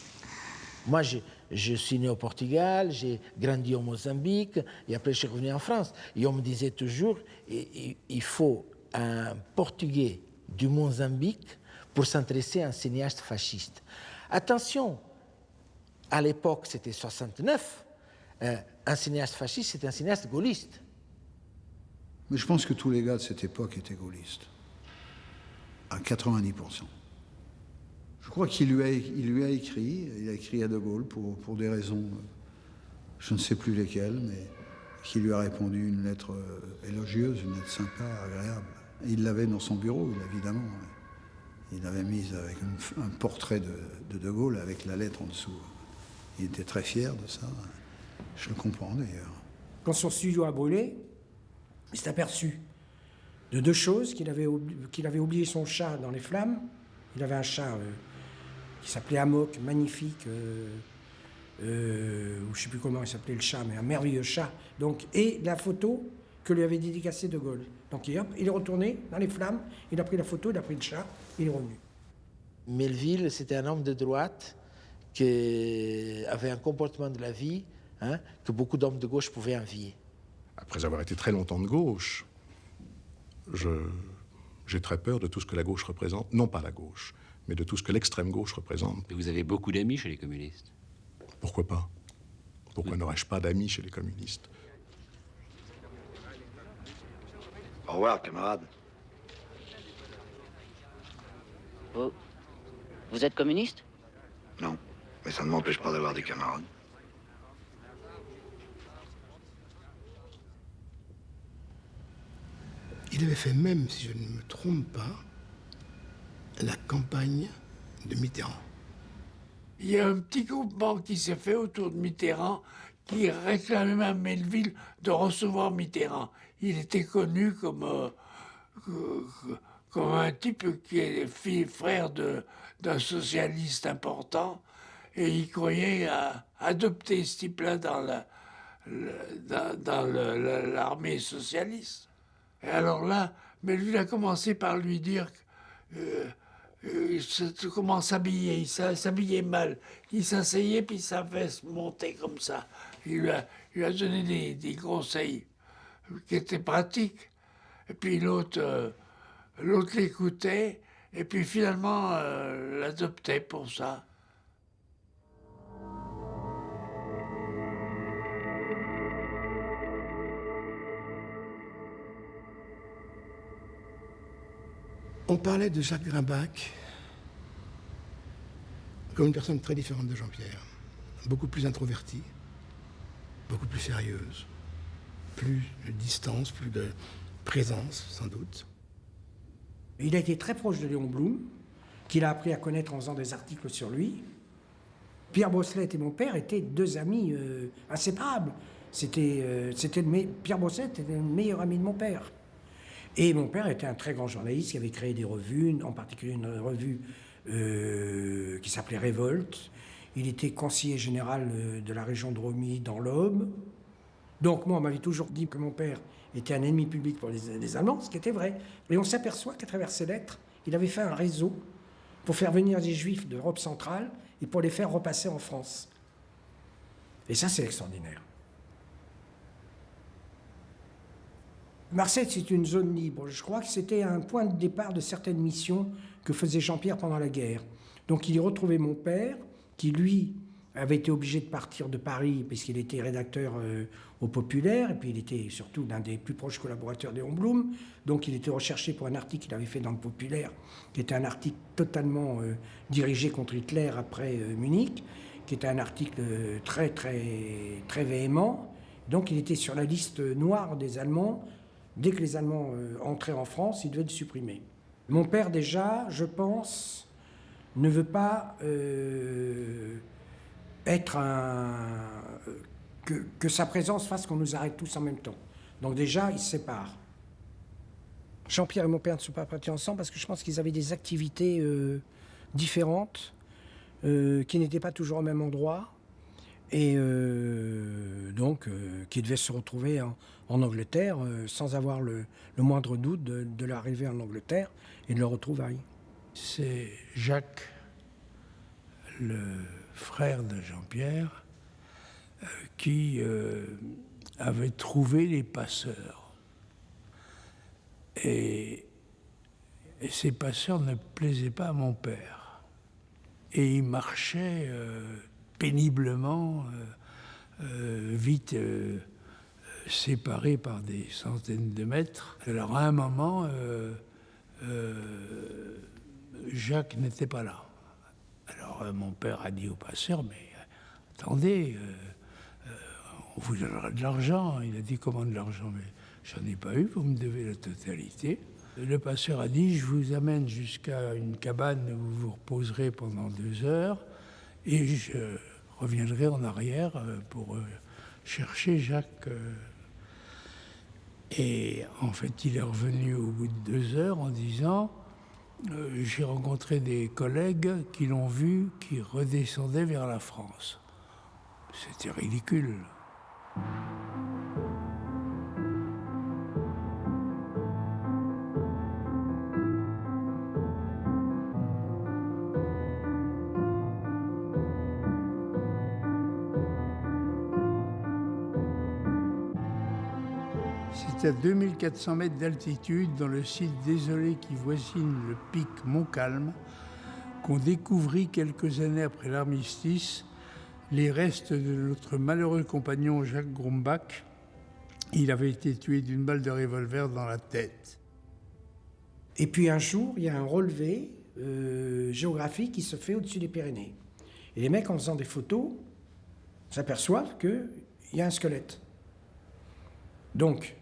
Moi, je suis né au Portugal, j'ai grandi au Mozambique, et après je suis revenu en France. Et on me disait toujours, il faut un Portugais du Mozambique pour s'intéresser à un cinéaste fasciste. Attention, à l'époque, c'était 69, un cinéaste fasciste, c'était un cinéaste gaulliste. Mais je pense que tous les gars de cette époque étaient gaullistes. À 90%. Je Je crois qu'il lui a écrit, il a écrit à De Gaulle pour des raisons, je ne sais plus lesquelles, mais qui lui a répondu une lettre élogieuse, une lettre sympa, agréable. Et il l'avait dans son bureau, évidemment. Il l'avait mise avec un portrait de Gaulle avec la lettre en dessous. Il était très fier de ça. Je le comprends d'ailleurs. Quand son studio a brûlé, il s'est aperçu de deux choses, qu'il avait oublié son chat dans les flammes. Il avait un chat qui s'appelait Amok, magnifique, ou je ne sais plus comment il s'appelait le chat, mais un merveilleux chat. Donc, et la photo que lui avait dédicacée De Gaulle. Donc il est retourné dans les flammes, il a pris la photo, il a pris le chat, il est revenu. Melville, c'était un homme de droite qui avait un comportement de la vie que beaucoup d'hommes de gauche pouvaient envier. Après avoir été très longtemps de gauche, j'ai très peur de tout ce que la gauche représente. Non pas la gauche, mais de tout ce que l'extrême gauche représente. Et vous avez beaucoup d'amis chez les communistes? Pourquoi pas? Pourquoi n'aurais-je pas d'amis chez les communistes? Au revoir, camarade. Vous êtes communiste? Non, mais ça ne m'empêche pas d'avoir des camarades. Il avait fait même, si je ne me trompe pas, la campagne de Mitterrand. Il y a un petit groupement qui s'est fait autour de Mitterrand qui réclamait à Melville de recevoir Mitterrand. Il était connu comme un type qui est frère d'un socialiste important et il croyait à adopter ce type-là dans l'armée socialiste. Et alors là, Melville a commencé par lui dire comment s'habiller. Il s'habillait mal. Il s'asseyait puis sa veste montait comme ça. Il lui a donné des conseils qui étaient pratiques. Et puis l'autre l'écoutait et puis finalement l'adoptait pour ça. On parlait de Jacques Grimbach comme une personne très différente de Jean-Pierre. Beaucoup plus introvertie, beaucoup plus sérieuse, plus de distance, plus de présence, sans doute. Il a été très proche de Léon Blum, qu'il a appris à connaître en faisant des articles sur lui. Pierre Brosselette et mon père étaient deux amis inséparables. Pierre Brosselette était le meilleur ami de mon père. Et mon père était un très grand journaliste qui avait créé des revues, en particulier une revue qui s'appelait Révolte. Il était conseiller général de la région de Romilly dans l'Aube. Donc moi, on m'avait toujours dit que mon père était un ennemi public pour les Allemands, ce qui était vrai. Et on s'aperçoit qu'à travers ses lettres, il avait fait un réseau pour faire venir des Juifs d'Europe centrale et pour les faire repasser en France. Et ça, c'est extraordinaire. Marseille, c'est une zone libre. Je crois que c'était un point de départ de certaines missions que faisait Jean-Pierre pendant la guerre. Donc il y retrouvait mon père, qui lui avait été obligé de partir de Paris puisqu'il était rédacteur au Populaire, et puis il était surtout l'un des plus proches collaborateurs d'Léon Blum. Donc il était recherché pour un article qu'il avait fait dans le Populaire, qui était un article totalement dirigé contre Hitler après Munich, qui était un article très, très, très véhément. Donc il était sur la liste noire des Allemands. Dès que les Allemands entraient en France, ils devaient le supprimer. Mon père, déjà, je pense, ne veut pas que sa présence fasse qu'on nous arrête tous en même temps. Donc déjà, ils se séparent. Jean-Pierre et mon père ne sont pas partis ensemble parce que je pense qu'ils avaient des activités différentes, qui n'étaient pas toujours au même endroit. Et donc qui devait se retrouver en Angleterre sans avoir le moindre doute de l'arrivée en Angleterre et de leur retrouvaille. C'est Jacques, le frère de Jean-Pierre, qui avait trouvé les passeurs. Et ces passeurs ne plaisaient pas à mon père. Et il marchait péniblement, vite séparés par des centaines de mètres. Alors à un moment, Jacques n'était pas là. Alors mon père a dit au passeur, mais attendez, on vous donnera de l'argent. Il a dit, comment de l'argent? Mais j'en ai pas eu, vous me devez la totalité. Le passeur a dit, je vous amène jusqu'à une cabane où vous vous reposerez pendant 2 heures et je reviendrai en arrière pour chercher Jacques. Et en fait, il est revenu au bout de 2 heures en disant, j'ai rencontré des collègues qui l'ont vu, qui redescendaient vers la France. C'était ridicule. C'est à 2400 mètres d'altitude, dans le site désolé qui voisine le pic Montcalm, qu'on découvrit quelques années après l'armistice les restes de notre malheureux compagnon Jacques Grumbach. Il avait été tué d'une balle de revolver dans la tête. Et puis un jour, il y a un relevé géographique qui se fait au-dessus des Pyrénées. Et les mecs, en faisant des photos, s'aperçoivent qu'il y a un squelette. Donc,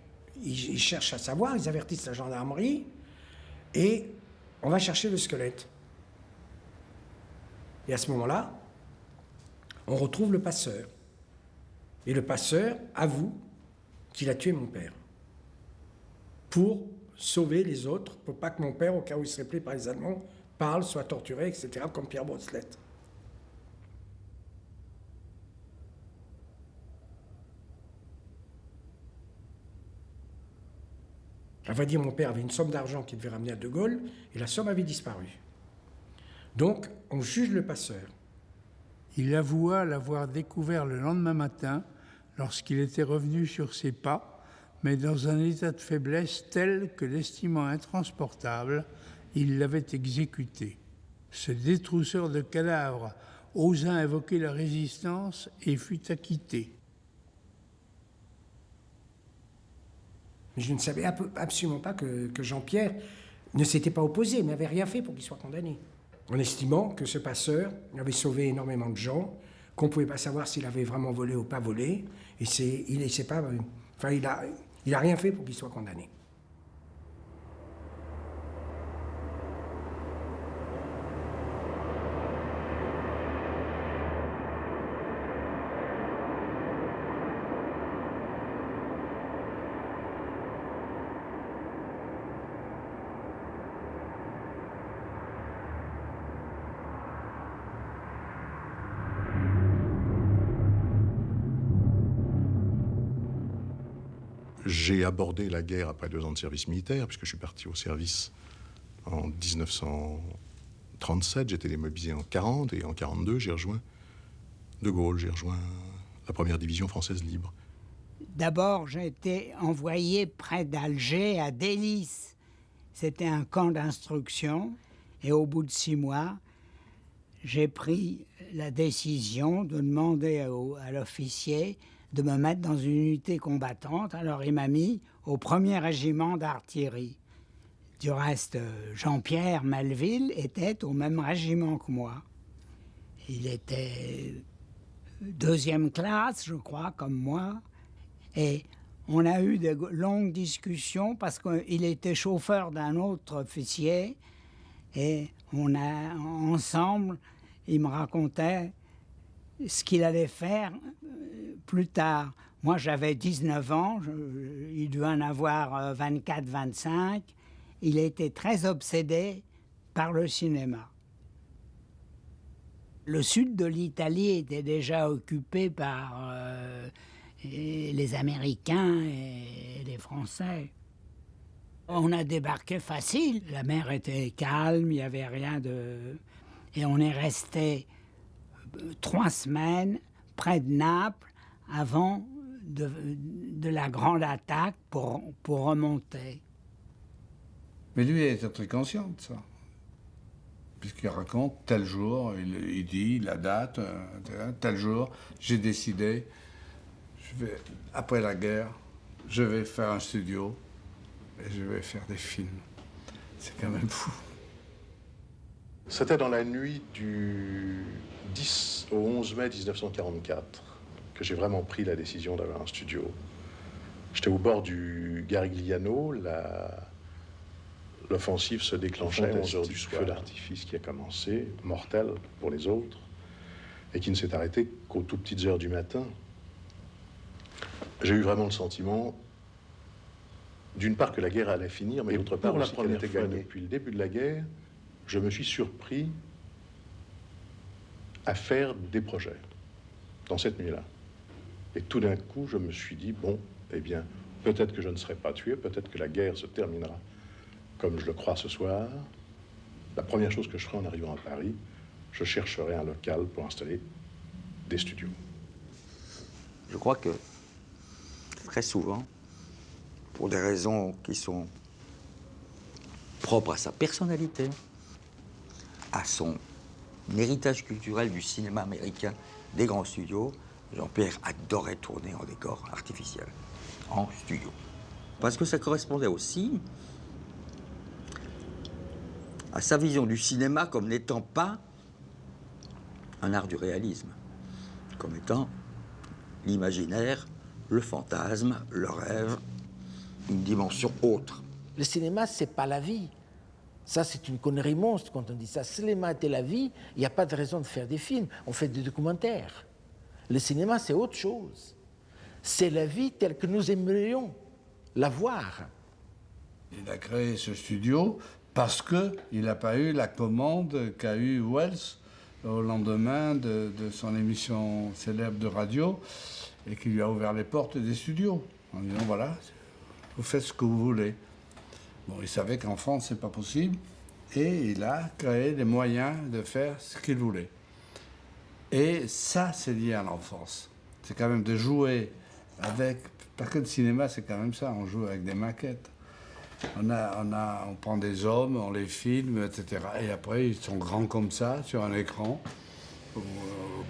ils cherchent à savoir, ils avertissent la gendarmerie, et on va chercher le squelette. Et à ce moment-là, on retrouve le passeur. Et le passeur avoue qu'il a tué mon père. Pour sauver les autres, pour pas que mon père, au cas où il serait pris par les Allemands, parle, soit torturé, etc., comme Pierre Brosselette. À vrai dire, mon père avait une somme d'argent qu'il devait ramener à De Gaulle, et la somme avait disparu. Donc, on juge le passeur. Il avoua l'avoir découvert le lendemain matin, lorsqu'il était revenu sur ses pas, mais dans un état de faiblesse tel que, l'estimant intransportable, il l'avait exécuté. Ce détrousseur de cadavres osa invoquer la résistance et fut acquitté. Mais je ne savais absolument pas que Jean-Pierre ne s'était pas opposé, mais n'avait rien fait pour qu'il soit condamné. En estimant que ce passeur avait sauvé énormément de gens, qu'on ne pouvait pas savoir s'il avait vraiment volé ou pas volé, et il a rien fait pour qu'il soit condamné. J'ai abordé la guerre après 2 ans de service militaire, puisque je suis parti au service en 1937. J'étais démobilisé en 1940, et en 1942, j'ai rejoint De Gaulle, j'ai rejoint la première division française libre. D'abord, j'ai été envoyé près d'Alger, à Délices. C'était un camp d'instruction, et au bout de 6 mois, j'ai pris la décision de demander à l'officier de me mettre dans une unité combattante. Alors il m'a mis au 1er régiment d'artillerie. Du reste, Jean-Pierre Melville était au même régiment que moi. Il était 2e classe, je crois, comme moi. Et on a eu de longues discussions parce qu'il était chauffeur d'un autre officier. Et ensemble, il me racontait ce qu'il allait faire plus tard. Moi, j'avais 19 ans, il devait en avoir 24, 25. Il était très obsédé par le cinéma. Le sud de l'Italie était déjà occupé par les Américains et les Français. On a débarqué facile. La mer était calme, il n'y avait rien de... Et on est resté 3 semaines près de Naples avant de la grande attaque pour remonter. Mais lui, il était très conscient de ça. Puisqu'il raconte, tel jour, il dit la date, tel jour, j'ai décidé, après la guerre, je vais faire un studio et je vais faire des films. C'est quand même fou. C'était dans la nuit du 10 au 11 mai 1944 que j'ai vraiment pris la décision d'avoir un studio. J'étais au bord du Garigliano, l'offensive se déclenchait à 11h du soir. Feu d'artifice qui a commencé, mortel pour les autres, et qui ne s'est arrêté qu'aux toutes petites heures du matin. J'ai eu vraiment le sentiment, d'une part que la guerre allait finir, mais d'autre part aussi qu'elle était gagnée. Depuis le début de la guerre, je me suis surpris à faire des projets dans cette nuit-là. Et tout d'un coup, je me suis dit, bon, eh bien, peut-être que je ne serai pas tué, peut-être que la guerre se terminera comme je le crois ce soir. La première chose que je ferai en arrivant à Paris, je chercherai un local pour installer des studios. Je crois que très souvent, pour des raisons qui sont propres à sa personnalité, à son héritage culturel du cinéma américain, des grands studios, Jean-Pierre adorait tourner en décor artificiel, en studio. Parce que ça correspondait aussi à sa vision du cinéma comme n'étant pas un art du réalisme, comme étant l'imaginaire, le fantasme, le rêve, une dimension autre. Le cinéma, c'est pas la vie. Ça, c'est une connerie monstre quand on dit ça. Si le cinéma était la vie, il n'y a pas de raison de faire des films. On fait des documentaires. Le cinéma, c'est autre chose. C'est la vie telle que nous aimerions la voir. Il a créé ce studio parce qu'il n'a pas eu la commande qu'a eu Wells au lendemain de son émission célèbre de radio et qui lui a ouvert les portes des studios en disant voilà, vous faites ce que vous voulez. Bon, il savait qu'en France, c'est pas possible et il a créé les moyens de faire ce qu'il voulait. Et ça, c'est lié à l'enfance. C'est quand même de jouer avec... Parce que le cinéma, c'est quand même ça, on joue avec des maquettes. On prend des hommes, on les filme, etc. Et après, ils sont grands comme ça, sur un écran,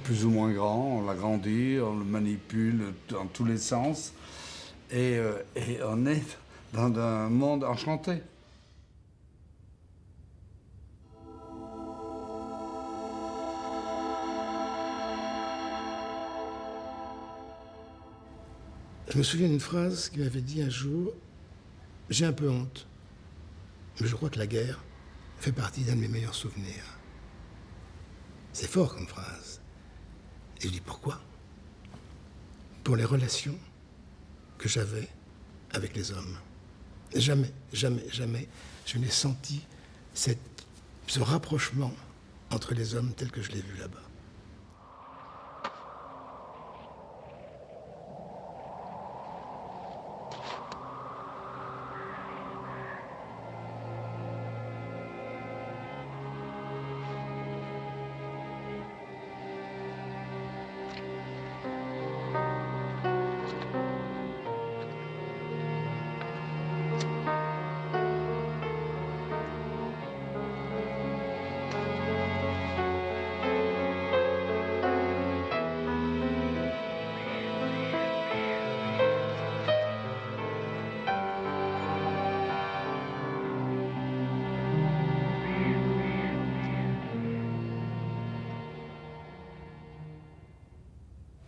plus ou moins grand, on l'agrandit, on le manipule dans tous les sens. Et on est dans un monde enchanté. Je me souviens d'une phrase qu'il m'avait dit un jour. J'ai un peu honte, mais je crois que la guerre fait partie d'un de mes meilleurs souvenirs. C'est fort comme phrase. Et je dis pourquoi? Pour les relations que j'avais avec les hommes. Jamais, jamais, jamais je n'ai senti ce rapprochement entre les hommes tel que je l'ai vu là-bas.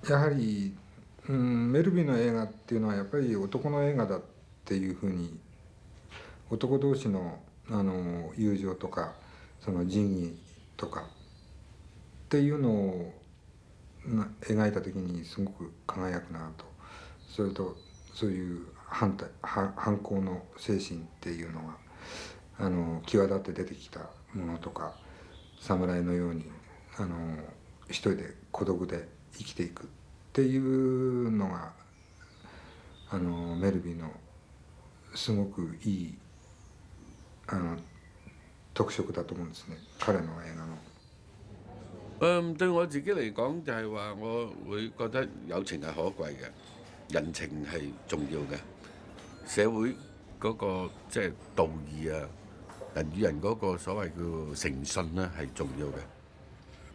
やはり、メルビーの映画っていうのはやっぱり男の映画だっていうふうに男同士の友情とかその仁義とかっていうのを描いた時にすごく輝くなと。それとそういう反抗の精神っていうのが際立って出てきたものとか侍のように一人で孤独で生きていくっていうのがメルビーのすごくいい特色だと思うんですね、彼の映画の。對我自己嚟講，就係話我會覺得友情係可貴嘅，人情係重要嘅，社會嗰個即係道義啊，人與人嗰個所謂叫誠信咧係重要嘅。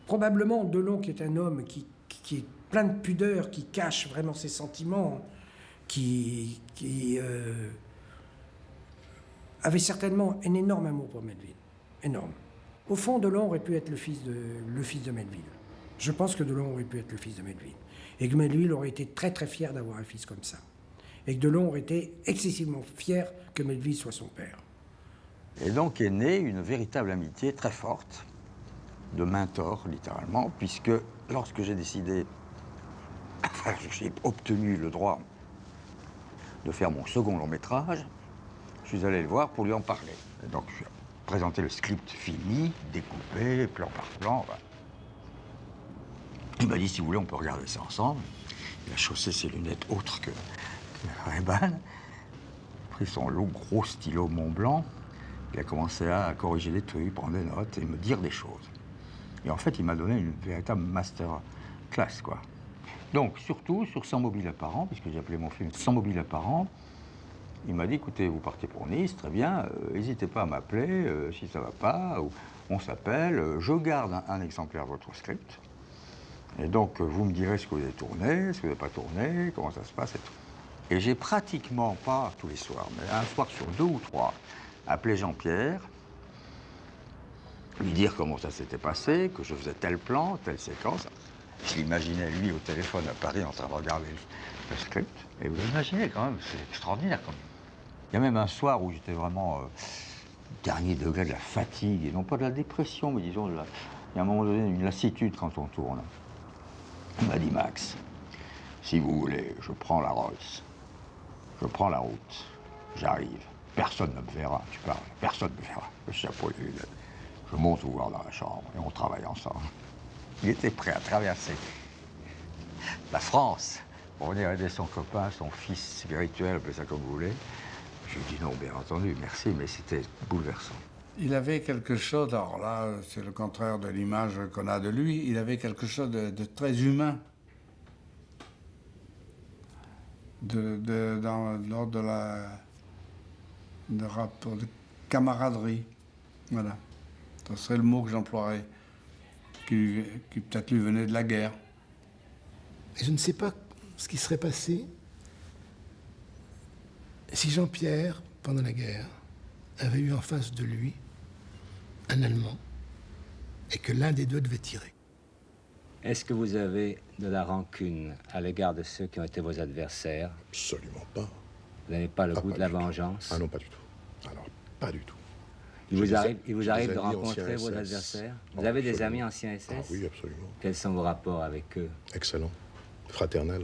Probablement, Delon, qui est un homme qui est plein de pudeur, qui cache vraiment ses sentiments, qui avait certainement un énorme amour pour Melville, énorme. Au fond, Delon aurait pu être le fils de Melville. Je pense que Delon aurait pu être le fils de Melville. Et que Melville aurait été très très fier d'avoir un fils comme ça. Et que Delon aurait été excessivement fier que Melville soit son père. Et donc est née une véritable amitié très forte, de mentor littéralement, puisque lorsque j'ai décidé, enfin j'ai obtenu le droit de faire mon second long métrage, je suis allé le voir pour lui en parler. Et donc je lui ai présenté le script fini, découpé, plan par plan. Voilà. Il m'a dit, si vous voulez, on peut regarder ça ensemble. Il a chaussé ses lunettes autres que Ray-Ban, pris son long gros stylo Montblanc, il a commencé à corriger des trucs, prendre des notes et me dire des choses. Et en fait, il m'a donné une véritable master class, quoi. Donc, surtout sur 100 mobiles apparents, puisque j'ai appelé mon film 100 mobiles apparents, il m'a dit, écoutez, vous partez pour Nice, très bien, n'hésitez pas à m'appeler si ça ne va pas, ou on s'appelle, je garde un exemplaire de votre script, et donc vous me direz ce que vous avez tourné, ce que vous n'avez pas tourné, comment ça se passe et tout. Et j'ai pratiquement, pas tous les soirs, mais un soir sur 2 ou 3, appelé Jean-Pierre, lui dire comment ça s'était passé, que je faisais tel plan, telle séquence. Je l'imaginais, lui, au téléphone à Paris, en train de regarder le script. Et vous imaginez, quand même, c'est extraordinaire, quand même. Il y a même un soir où j'étais vraiment dernier degré de la fatigue, et non pas de la dépression, mais disons, il y a un moment donné, une lassitude quand on tourne. Il m'a dit, Max, si vous voulez, je prends la Rolls, je prends la route, j'arrive, personne ne me verra, tu parles, personne ne me verra, le chapeau et les lunettes. Je monte vous voir dans la chambre et on travaille ensemble. Il était prêt à traverser la France pour venir aider son copain, son fils spirituel, appelez ça comme vous voulez. Je lui ai dit non, bien entendu, merci, mais c'était bouleversant. Il avait quelque chose, alors là, c'est le contraire de l'image qu'on a de lui, il avait quelque chose de très humain. Lors de rapport de camaraderie. Voilà. Ce serait le mot que j'emploierais, qui peut-être lui venait de la guerre. Et je ne sais pas ce qui serait passé si Jean-Pierre, pendant la guerre, avait eu en face de lui un Allemand et que l'un des deux devait tirer. Est-ce que vous avez de la rancune à l'égard de ceux qui ont été vos adversaires? Absolument pas. Vous n'avez pas le goût de la vengeance? Ah non, pas du tout. Alors, pas du tout. Il vous arrive de rencontrer vos adversaires? Vous avez des amis anciens SS? Ah oui, absolument. Quels sont vos rapports avec eux? Excellent. Fraternel.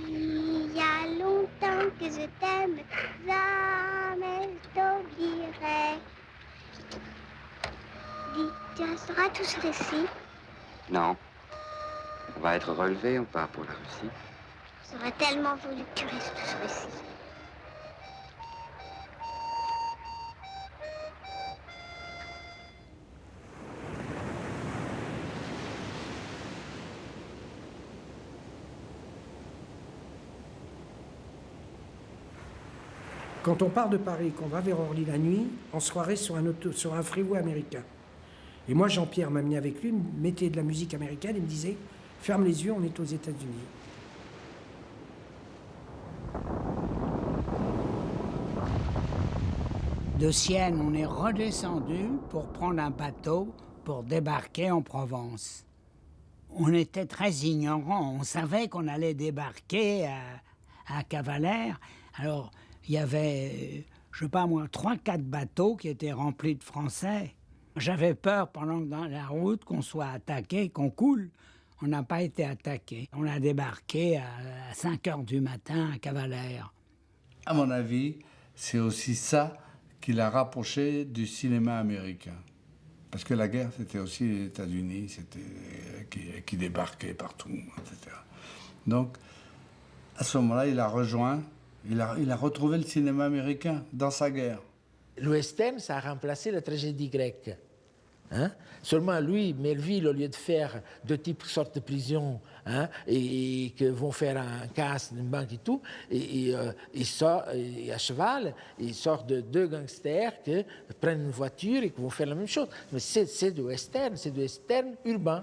Il y a longtemps que je t'aime, jamais je t'oublierai. Dis, tu resteras tout ce récit? Non. On va être relevé, on part pour la Russie. J'aurais tellement voulu que tu restes tout ce récit. Quand on part de Paris, qu'on va vers Orly la nuit, on se croirait sur un freeway américain. Et moi, Jean-Pierre m'a mis avec lui, mettait de la musique américaine et me disait « Ferme les yeux, on est aux États-Unis ». De Sienne, on est redescendu pour prendre un bateau pour débarquer en Provence. On était très ignorants. On savait qu'on allait débarquer à Cavalère. Alors, il y avait, je sais pas moi, 3-4 bateaux qui étaient remplis de Français. J'avais peur pendant que dans la route qu'on soit attaqué, qu'on coule. On n'a pas été attaqué. On a débarqué à 5 heures du matin à Cavalère. À mon avis, c'est aussi ça qui l'a rapproché du cinéma américain. Parce que la guerre, c'était aussi les États-Unis, qui débarquaient partout, etc. Donc, à ce moment-là, il a rejoint, il a retrouvé le cinéma américain dans sa guerre. Le western, ça a remplacé la tragédie grecque. Hein? Seulement, lui, Melville, au lieu de faire 2 types qui sortent de prison et que vont faire un casse d'une banque et tout, il sort à cheval, il sort de 2 gangsters qui prennent une voiture et qui vont faire la même chose. Mais c'est du western urbain.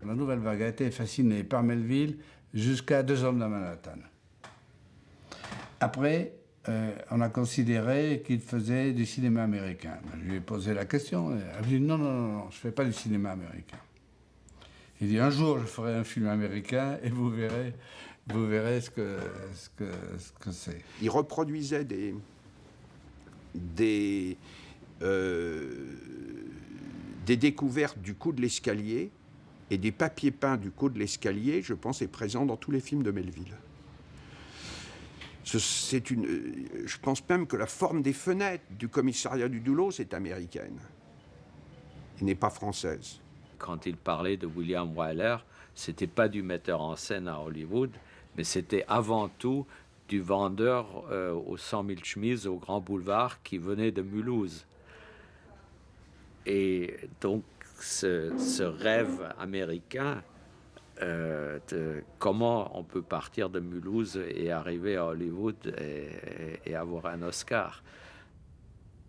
La nouvelle vague a été fascinée par Melville jusqu'à 2 hommes dans Manhattan. Après, on a considéré qu'il faisait du cinéma américain. Je lui ai posé la question. Elle a dit non, je ne fais pas du cinéma américain. Il dit un jour je ferai un film américain et vous verrez ce que c'est. Il reproduisait des découvertes du coup de l'escalier, et des papiers peints du coup de l'escalier, je pense, est présent dans tous les films de Melville. Je pense même que la forme des fenêtres du commissariat du Doulos est américaine, et n'est pas française. Quand il parlait de William Wyler, c'était pas du metteur en scène à Hollywood, mais c'était avant tout du vendeur aux 100 000 chemises au Grand Boulevard qui venait de Mulhouse. Et donc, ce rêve américain de comment on peut partir de Mulhouse et arriver à Hollywood et avoir un Oscar.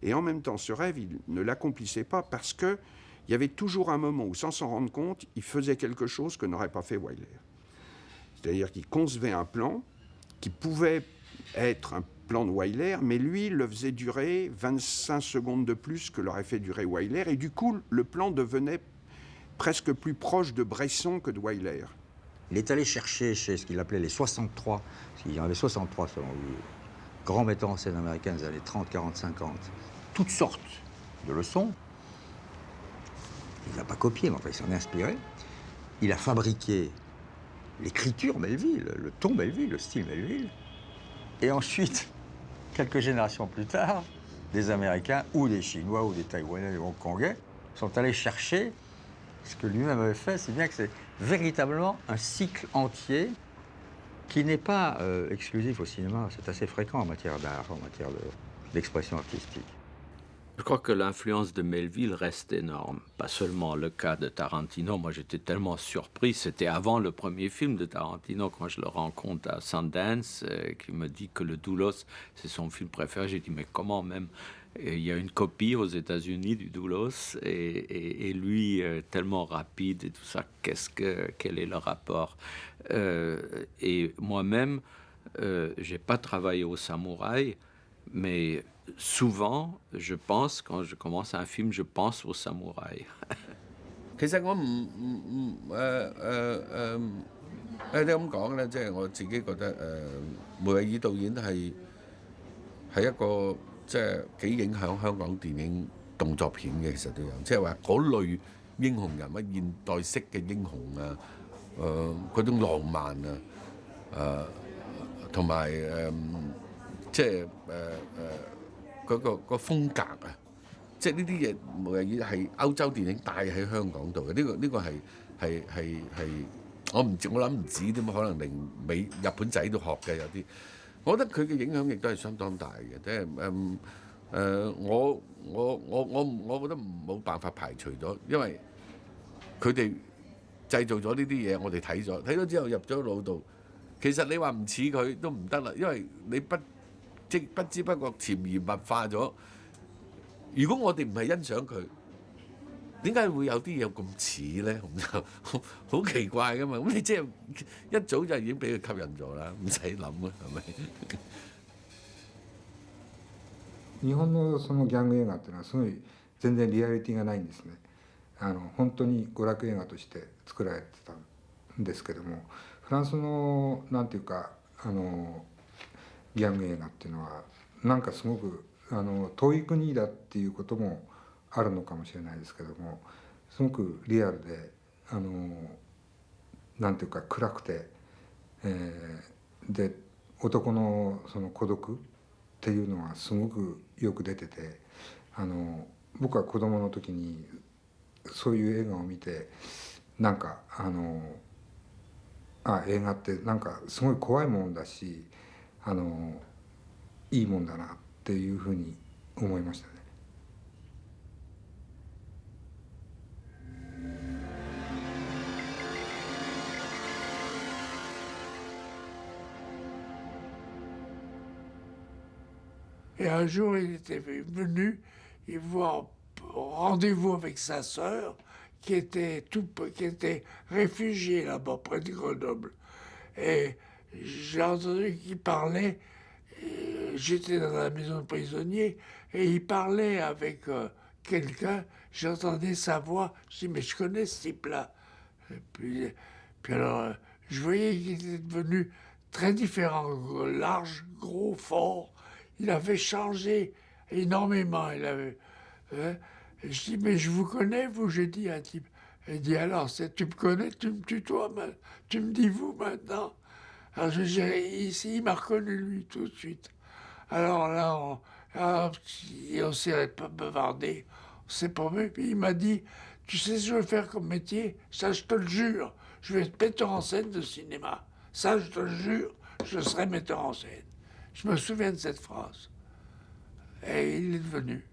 Et en même temps, ce rêve, il ne l'accomplissait pas parce qu'il y avait toujours un moment où, sans s'en rendre compte, il faisait quelque chose que n'aurait pas fait Wyler. C'est-à-dire qu'il concevait un plan qui pouvait être un plan de Wyler, mais lui le faisait durer 25 secondes de plus que l'aurait fait durer Wyler, et du coup, le plan devenait presque plus proche de Bresson que de Wyler. Il est allé chercher chez ce qu'il appelait les 63, parce qu'il y en avait 63 selon lui, grands metteurs en scène américains des années 30, 40, 50, toutes sortes de leçons. Il n'a pas copié, mais enfin, il s'en est inspiré. Il a fabriqué l'écriture Melville, le ton Melville, le style Melville. Et ensuite, quelques générations plus tard, des Américains ou des Chinois ou des Taïwanais, des Hongkongais sont allés chercher ce que lui-même avait fait. C'est bien que c'est véritablement un cycle entier qui n'est pas exclusif au cinéma. C'est assez fréquent en matière d'art, en matière d'expression artistique. Je crois que l'influence de Melville reste énorme. Pas seulement le cas de Tarantino. Moi, j'étais tellement surpris. C'était avant le premier film de Tarantino, quand je le rencontre à Sundance, qui me dit que Le Doulos, c'est son film préféré. J'ai dit, mais comment même? Et il y a une copie aux États-Unis du Doulos, et lui, tellement rapide et tout ça, quel est le rapport? Et moi-même, j'ai pas travaillé au Samouraï, mais souvent, je pense, quand je commence un film, je pense au samouraï. 其實我你咁講咧，即係我自己覺得梅維爾導演係一個即係幾影響香港電影動作片嘅，其實都有，即係話嗰類英雄人物，現代式嘅英雄啊，嗰種浪漫啊，同埋即係嗰個風格啊，即係呢啲嘢梅維爾係歐洲電影帶喺香港度嘅，呢個係我諗唔止點可能令日本仔都學嘅有啲，我覺得佢嘅影響亦都係相當大嘅，即係我覺得冇辦法排除咗，因為佢哋製造咗呢啲嘢，我哋睇咗之後入咗腦度，其實你話唔似佢都唔得啦，因為你不知不覺潛移默化咗。如果我哋唔係欣賞佢，點解會有啲嘢咁似咧？咁就好奇怪噶嘛！咁你即係一早就已經俾佢吸引咗啦，唔使諗啦，係咪？日本のそのギャング映画っていうのはすごい全然リアリティがないんですね。本当に娯楽映画として作られてたんですけども、フランスのなんていうかギャング映画っていうのはなんかすごく遠い国だっていうこともあるのかもしれないですけども、すごくリアルでなんていうか暗くて、で男のその孤独っていうのはすごくよく出てて、僕は子供の時にそういう映画を見てなんか映画ってなんかすごい怖いもんだしいいもんだなっていうふうに思いましたね。Et un jour, il était venu, il voit rendez-vous avec sa sœur, qui était réfugié là-bas, près de Grenoble. Et j'ai entendu qu'il parlait, j'étais dans la maison de prisonniers, et il parlait avec quelqu'un, j'entendais sa voix, je dis, mais je connais ce type-là. Puis alors, je voyais qu'il était devenu très différent, large, gros, fort. Il avait changé énormément. Je dis, mais je vous connais, vous, j'ai dit à un type. Il dit, alors, tu me connais, tu me tutoies, tu me dis vous maintenant. Alors, il m'a reconnu, lui, tout de suite. Alors là, on s'est pas bavardé, on s'est promené, puis il m'a dit, tu sais ce que je veux faire comme métier? Ça, je te le jure, je vais être metteur en scène de cinéma. Ça, je te le jure, je serai metteur en scène. Je me souviens de cette phrase. Et il est devenu.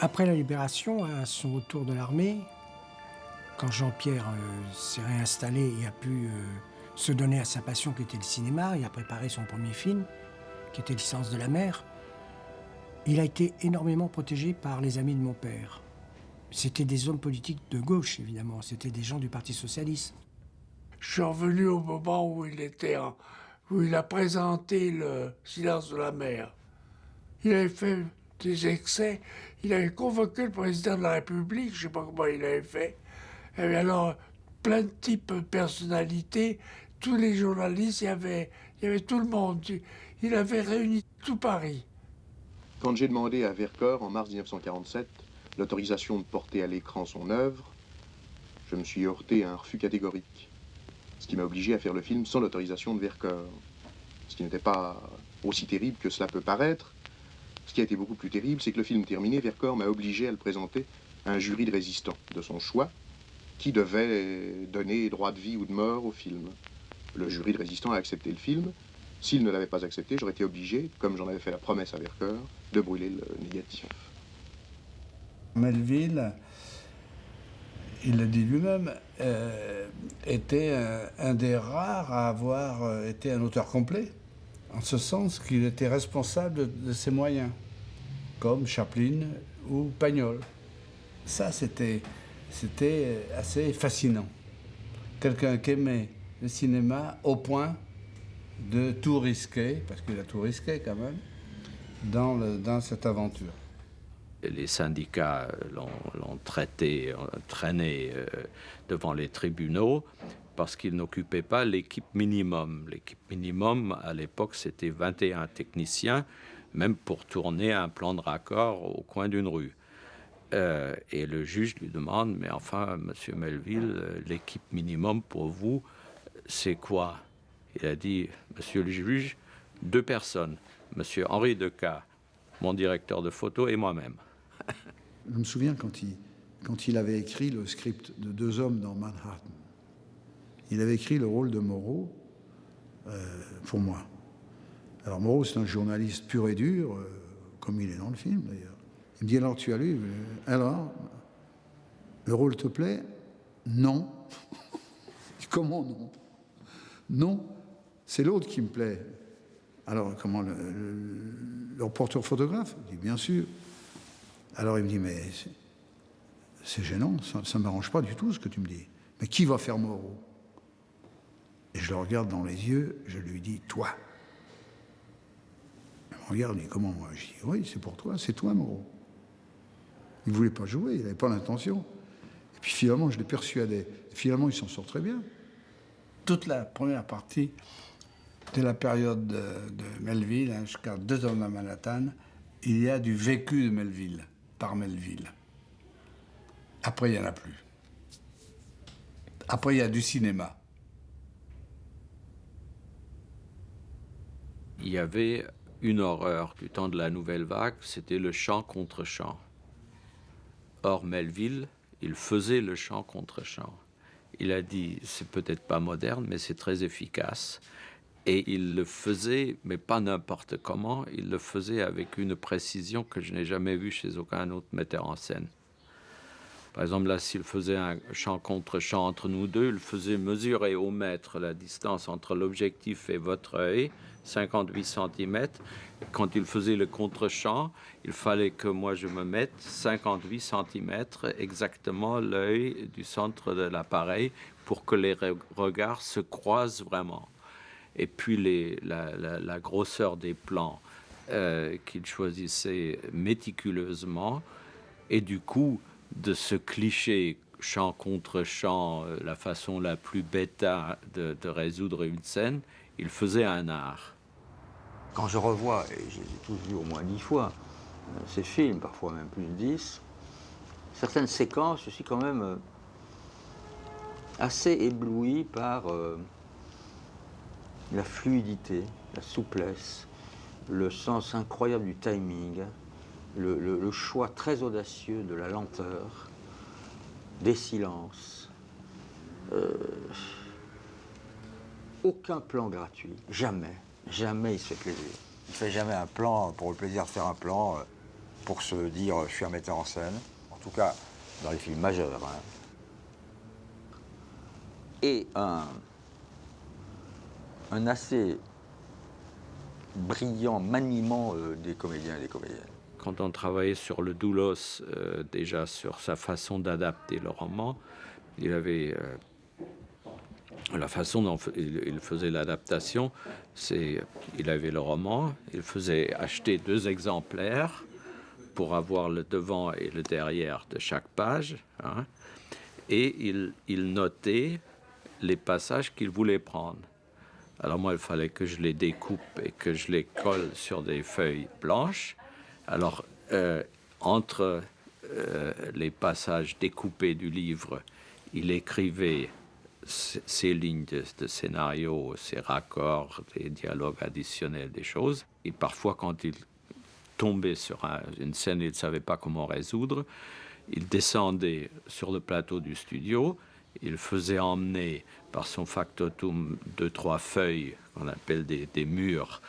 Après la libération, à son retour de l'armée, quand Jean-Pierre s'est réinstallé et a pu se donner à sa passion qui était le cinéma, il a préparé son premier film, qui était Le silence de la mer, il a été énormément protégé par les amis de mon père. C'était des hommes politiques de gauche, évidemment, c'était des gens du Parti socialiste. Je suis revenu au moment où il a présenté Le silence de la mer. Il avait fait des excès, il avait convoqué le président de la République, je ne sais pas comment il avait fait. Et alors, plein de types de personnalités, tous les journalistes, il y avait tout le monde. Il avait réuni tout Paris. Quand j'ai demandé à Vercors, en mars 1947, l'autorisation de porter à l'écran son œuvre, je me suis heurté à un refus catégorique. Ce qui m'a obligé à faire le film sans l'autorisation de Vercors. Ce qui n'était pas aussi terrible que cela peut paraître. Ce qui a été beaucoup plus terrible, c'est que le film terminé, Vercors m'a obligé à le présenter à un jury de résistants de son choix, qui devait donner droit de vie ou de mort au film. Le jury de résistants a accepté le film. S'il ne l'avait pas accepté, j'aurais été obligé, comme j'en avais fait la promesse à Vercors, de brûler le négatif. Melville, il l'a dit lui-même, était un des rares à avoir été un auteur complet, en ce sens qu'il était responsable de ses moyens, comme Chaplin ou Pagnol. Ça, c'était assez fascinant. Quelqu'un qui aimait le cinéma au point de tout risquer, parce qu'il a tout risqué quand même, dans cette aventure. Les syndicats l'ont traîné devant les tribunaux parce qu'il n'occupait pas l'équipe minimum. L'équipe minimum, à l'époque, c'était 21 techniciens, même pour tourner un plan de raccord au coin d'une rue. Et le juge lui demande, mais enfin, monsieur Melville, l'équipe minimum pour vous, c'est quoi? Il a dit, monsieur le juge, 2 personnes, monsieur Henri Decas, mon directeur de photo, et moi-même. Je me souviens quand il avait écrit le script de 2 hommes dans Manhattan. Il avait écrit le rôle de Moreau pour moi. Alors Moreau, c'est un journaliste pur et dur, comme il est dans le film d'ailleurs. Il me dit, alors tu as lu? Alors, le rôle te plaît? Non. Comment non? Non, c'est l'autre qui me plaît. Alors, comment, le reporter photographe? Il dit, bien sûr. Alors il me dit, mais c'est gênant, ça ne m'arrange pas du tout ce que tu me dis. Mais qui va faire Moreau? Et je le regarde dans les yeux, je lui dis, toi. Il me regarde, il dit, comment moi? Je dis, oui, c'est pour toi, c'est toi Moreau. Il ne voulait pas jouer, il n'avait pas l'intention. Et puis finalement, je l'ai persuadé. Finalement, il s'en sort très bien. Toute la première partie de la période de Melville, jusqu'à 2 hommes à Manhattan, il y a du vécu de Melville, par Melville. Après, il n'y en a plus. Après, il y a du cinéma. Il y avait une horreur du temps de la Nouvelle Vague, c'était le chant contre chant. Or, Melville, il faisait le chant contre chant. Il a dit, c'est peut-être pas moderne, mais c'est très efficace. Et il le faisait, mais pas n'importe comment, il le faisait avec une précision que je n'ai jamais vue chez aucun autre metteur en scène. Par exemple, là, s'il faisait un chant contre chant entre nous deux, il faisait mesurer au mètre la distance entre l'objectif et votre œil, 58 cm. Quand il faisait le contre-champ, il fallait que moi je me mette 58 cm exactement l'œil du centre de l'appareil pour que les regards se croisent vraiment. Et puis la grosseur des plans qu'il choisissait méticuleusement, et du coup de ce cliché chant contre chant, la façon la plus bêta de résoudre une scène, il faisait un art. Quand je revois, et je les ai tous vus au moins 10 fois, ces films, parfois même plus de 10, certaines séquences, je suis quand même assez ébloui par la fluidité, la souplesse, le sens incroyable du timing, le choix très audacieux de la lenteur, des silences. Aucun plan gratuit, jamais. Jamais il se fait plaisir. Il ne fait jamais un plan pour le plaisir de faire un plan, pour se dire je suis un metteur en scène. En tout cas, dans les films majeurs. Hein. Et un assez brillant maniement des comédiens et des comédiennes. Quand on travaillait sur le Doulos, déjà sur sa façon d'adapter le roman, il avait... la façon dont il faisait l'adaptation, c'est il avait le roman, il faisait acheter 2 exemplaires pour avoir le devant et le derrière de chaque page, hein, et il notait les passages qu'il voulait prendre. Alors moi, il fallait que je les découpe et que je les colle sur des feuilles blanches. Alors, entre les passages découpés du livre, il écrivait ces lignes de scénario, ces raccords, des dialogues additionnels, des choses. Et parfois, quand il tombait sur une scène il ne savait pas comment résoudre, il descendait sur le plateau du studio, il faisait emmener par son factotum 2-3 feuilles, qu'on appelle des murs,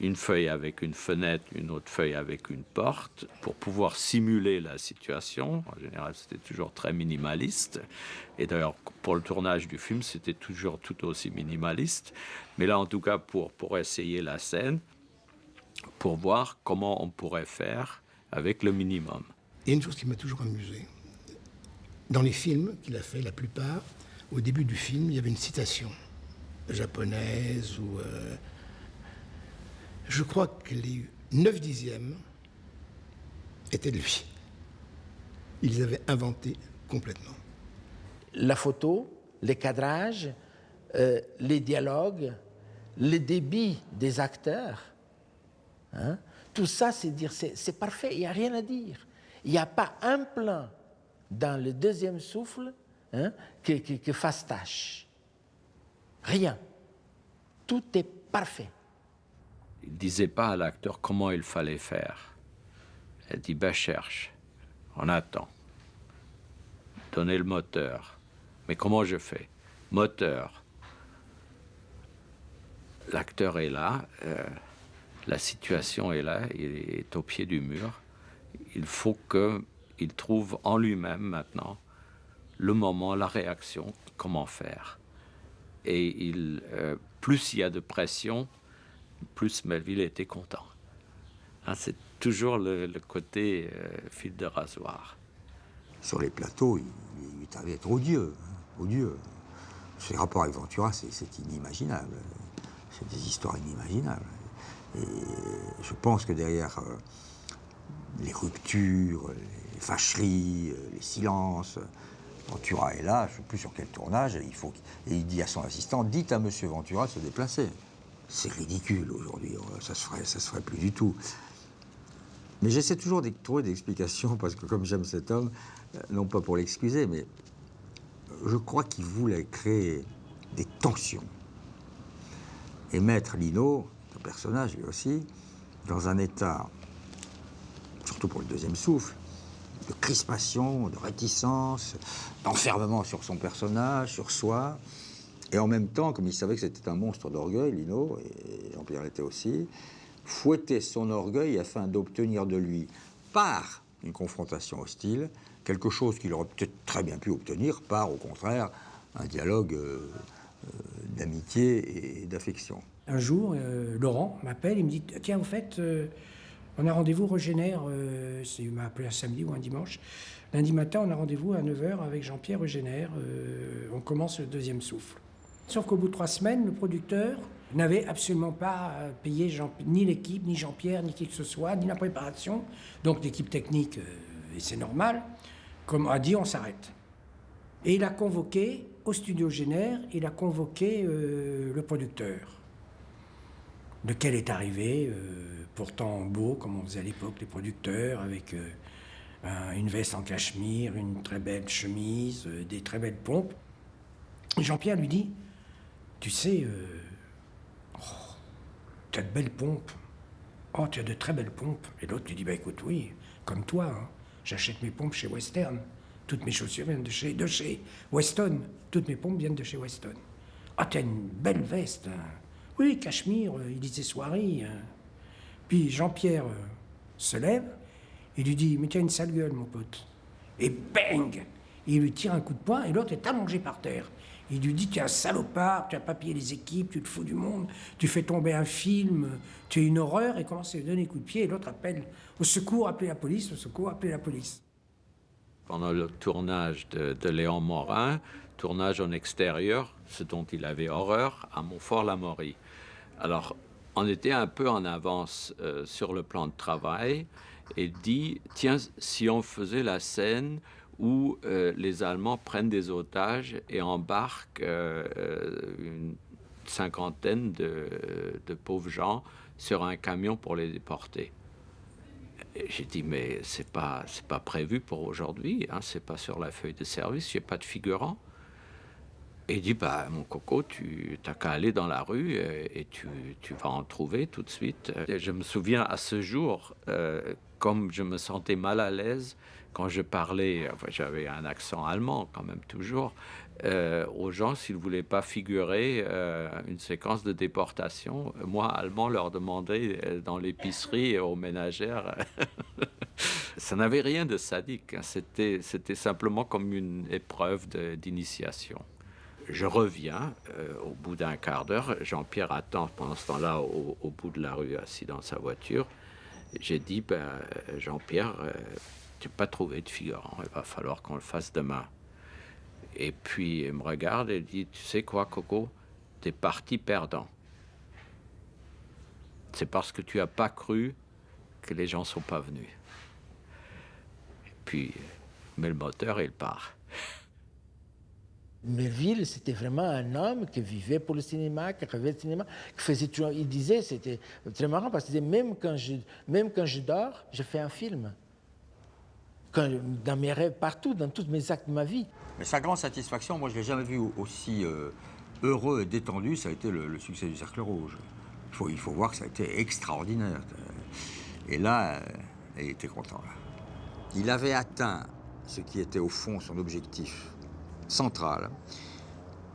une feuille avec une fenêtre, une autre feuille avec une porte, pour pouvoir simuler la situation. En général, c'était toujours très minimaliste. Et d'ailleurs, pour le tournage du film, c'était toujours tout aussi minimaliste. Mais là, en tout cas, pour essayer la scène, pour voir comment on pourrait faire avec le minimum. Il y a une chose qui m'a toujours amusé. Dans les films qu'il a fait, la plupart, au début du film, il y avait une citation japonaise ou... je crois que les 9/10 étaient de lui. Il les avait inventés complètement. La photo, les cadrages, les dialogues, le débit des acteurs, hein, tout ça, c'est dire, c'est parfait, il n'y a rien à dire. Il n'y a pas un plan dans le deuxième souffle, hein, que fasse tâche. Rien. Tout est parfait. Il ne disait pas à l'acteur comment il fallait faire. Il dit, ben cherche, on attend. Donnez le moteur. Mais comment je fais? Moteur. L'acteur est là, la situation est là, il est au pied du mur. Il faut qu'il trouve en lui-même maintenant le moment, la réaction, comment faire. Et plus il y a de pression, plus Melville était content. Hein, c'est toujours le côté fil de rasoir. Sur les plateaux, il est arrivé à être odieux. Hein, odieux. Ses rapports avec Ventura, c'est inimaginable. C'est des histoires inimaginables. Et je pense que derrière les ruptures, les fâcheries, les silences, Ventura est là, je ne sais plus sur quel tournage, et il dit à son assistant, dites à M. Ventura de se déplacer. C'est ridicule aujourd'hui, ça se ferait plus du tout. Mais j'essaie toujours de trouver des explications, parce que comme j'aime cet homme, non pas pour l'excuser, mais je crois qu'il voulait créer des tensions. Et mettre Lino, un personnage lui aussi, dans un état, surtout pour le deuxième souffle, de crispation, de réticence, d'enfermement sur son personnage, sur soi. Et en même temps, comme il savait que c'était un monstre d'orgueil, Lino, et Jean-Pierre l'était aussi, fouetter son orgueil afin d'obtenir de lui, par une confrontation hostile, quelque chose qu'il aurait peut-être très bien pu obtenir par, au contraire, un dialogue d'amitié et d'affection. Un jour, Laurent m'appelle, il me dit « Tiens, au fait, on a rendez-vous Régénère, il m'a appelé un samedi ou un dimanche. Lundi matin, on a rendez-vous à 9h avec Jean-Pierre Régénère. On commence le deuxième souffle. » Sauf qu'au bout de 3 semaines, le producteur n'avait absolument pas payé ni l'équipe, ni Jean-Pierre, ni qui que ce soit, ni la préparation. Donc l'équipe technique, et c'est normal, comme a dit, on s'arrête. Et il a convoqué, au studio Génère, il a convoqué le producteur, lequel est arrivé, pourtant beau, comme on faisait à l'époque, les producteurs, avec une veste en cachemire, une très belle chemise, des très belles pompes. Jean-Pierre lui dit, tu sais, tu as de belles pompes. Oh, tu as de très belles pompes. Et l'autre lui dit, bah écoute, oui, comme toi, hein, j'achète mes pompes chez Western. Toutes mes chaussures viennent de chez Weston. Toutes mes pompes viennent de chez Weston. Ah, tu as une belle veste. Hein. Oui, cachemire, il disait soirée. Hein. Puis Jean-Pierre se lève et lui dit, mais tu as une sale gueule, mon pote. Et bang! Il lui tire un coup de poing et l'autre est allongé par terre. Il lui dit, tu es un salopard, tu n'as pas payé les équipes, tu te fous du monde, tu fais tomber un film, tu es une horreur, et commence à lui donner des coups de pied, et l'autre appelle au secours, appelez la police, au secours, appelez la police. Pendant le tournage de Léon Morin, tournage en extérieur, ce dont il avait horreur, à Montfort-l'Amaury. Alors, on était un peu en avance sur le plan de travail, et dit, tiens, si on faisait la scène où les Allemands prennent des otages et embarquent une cinquantaine de pauvres gens sur un camion pour les déporter. J'ai dit, mais c'est pas prévu pour aujourd'hui, hein, c'est pas sur la feuille de service, il n'y a pas de figurant. Et il dit, bah, mon coco, tu n'as qu'à aller dans la rue et tu vas en trouver tout de suite. Et je me souviens à ce jour, comme je me sentais mal à l'aise quand je parlais, enfin, j'avais un accent allemand quand même toujours, aux gens s'ils ne voulaient pas figurer une séquence de déportation. Moi, allemand, leur demandais dans l'épicerie et aux ménagères. Ça n'avait rien de sadique, hein. C'était simplement comme une épreuve d'initiation. Je reviens, au bout d'un quart d'heure, Jean-Pierre attend pendant ce temps-là au bout de la rue, assis dans sa voiture. J'ai dit, Jean-Pierre, tu n'as pas trouvé de figurant, il va falloir qu'on le fasse demain. Et puis il me regarde et dit, tu sais quoi, Coco, t'es parti perdant. C'est parce que tu n'as pas cru que les gens ne sont pas venus. Et puis, il met le moteur et il part. Melville, c'était vraiment un homme qui vivait pour le cinéma, qui rêvait le cinéma, qui faisait toujours. Il disait, c'était très marrant, parce qu'il disait, même quand je dors, je fais un film. Dans mes rêves, partout, dans tous mes actes de ma vie. Mais sa grande satisfaction, moi je ne l'ai jamais vu aussi heureux et détendu, ça a été le succès du Cercle Rouge. Il faut voir que ça a été extraordinaire. Et là, il était content. Là. Il avait atteint ce qui était au fond son objectif central,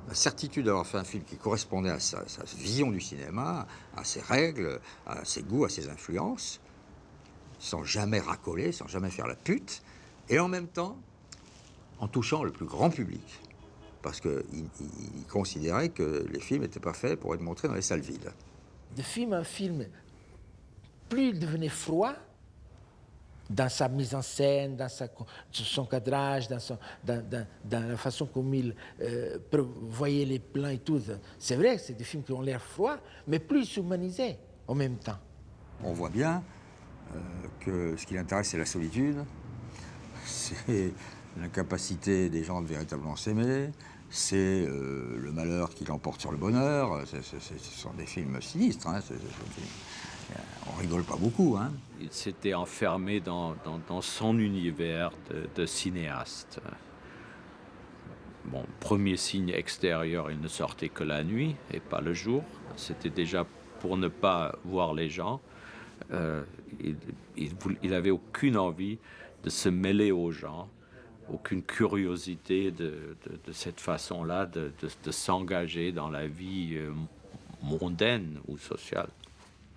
la certitude d'avoir fait un film qui correspondait à sa vision du cinéma, à ses règles, à ses goûts, à ses influences, sans jamais racoler, sans jamais faire la pute, et en même temps, en touchant le plus grand public. Parce qu'il considérait que les films n'étaient pas faits pour être montrés dans les salles vides. De film en film, plus il devenait froid, dans sa mise en scène, dans son cadrage, dans la façon comme il voyait les plans et tout. C'est vrai que c'est des films qui ont l'air froids, mais plus ils s'humanisaient en même temps. On voit bien que ce qui l'intéresse, c'est la solitude, c'est l'incapacité des gens de véritablement s'aimer, c'est le malheur qui l'emporte sur le bonheur. Ce sont des films sinistres, hein, on rigole pas beaucoup. Hein. Il s'était enfermé dans son univers de cinéaste. Bon, premier signe extérieur, il ne sortait que la nuit et pas le jour. C'était déjà pour ne pas voir les gens. Il avait aucune envie de se mêler aux gens, aucune curiosité de cette façon-là de s'engager dans la vie mondaine ou sociale.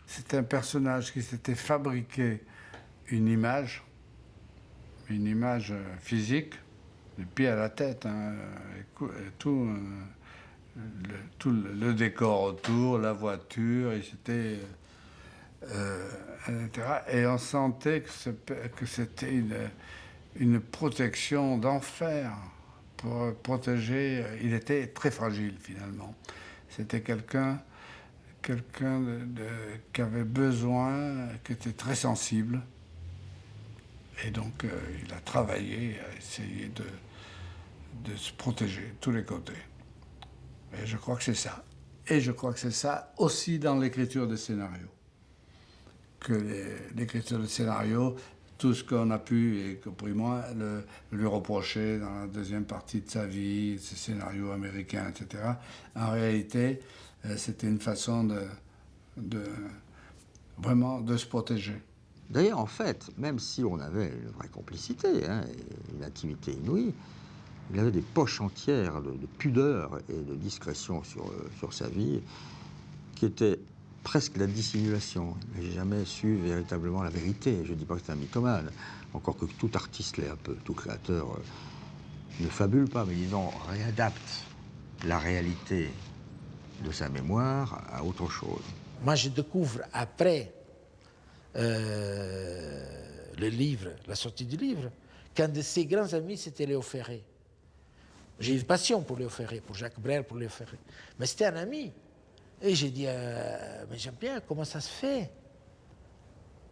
C'est un personnage qui s'était fabriqué une image, une image physique, du pied à la tête, hein, tout le décor autour, la voiture, et c'était... etc. Et on sentait que c'était une protection d'enfer pour protéger. Il était très fragile finalement. C'était quelqu'un qui avait besoin, qui était très sensible. Et donc il a travaillé à essayer de se protéger de tous les côtés. Et je crois que c'est ça. Et je crois que c'est ça aussi dans l'écriture des scénarios. Que l'écriture de scénario, tout ce qu'on a pu, et compris moi, lui reprocher dans la deuxième partie de sa vie, ses scénarios américains, etc., en réalité, c'était une façon vraiment de se protéger. D'ailleurs, en fait, même si on avait une vraie complicité, hein, une intimité inouïe, il avait des poches entières de pudeur et de discrétion sur sa vie, qui étaient presque la dissimulation. J'ai jamais su véritablement la vérité. Je ne dis pas que c'est un mythomane, encore que tout artiste l'est un peu, tout créateur ne fabule pas, mais disons réadapte la réalité de sa mémoire à autre chose. Moi, je découvre après le livre, la sortie du livre, qu'un de ses grands amis, c'était Léo Ferré. J'ai une passion pour Léo Ferré, pour Jacques Brel, pour Léo Ferré. Mais c'était un ami. Et j'ai dit, mais Jean-Pierre, comment ça se fait,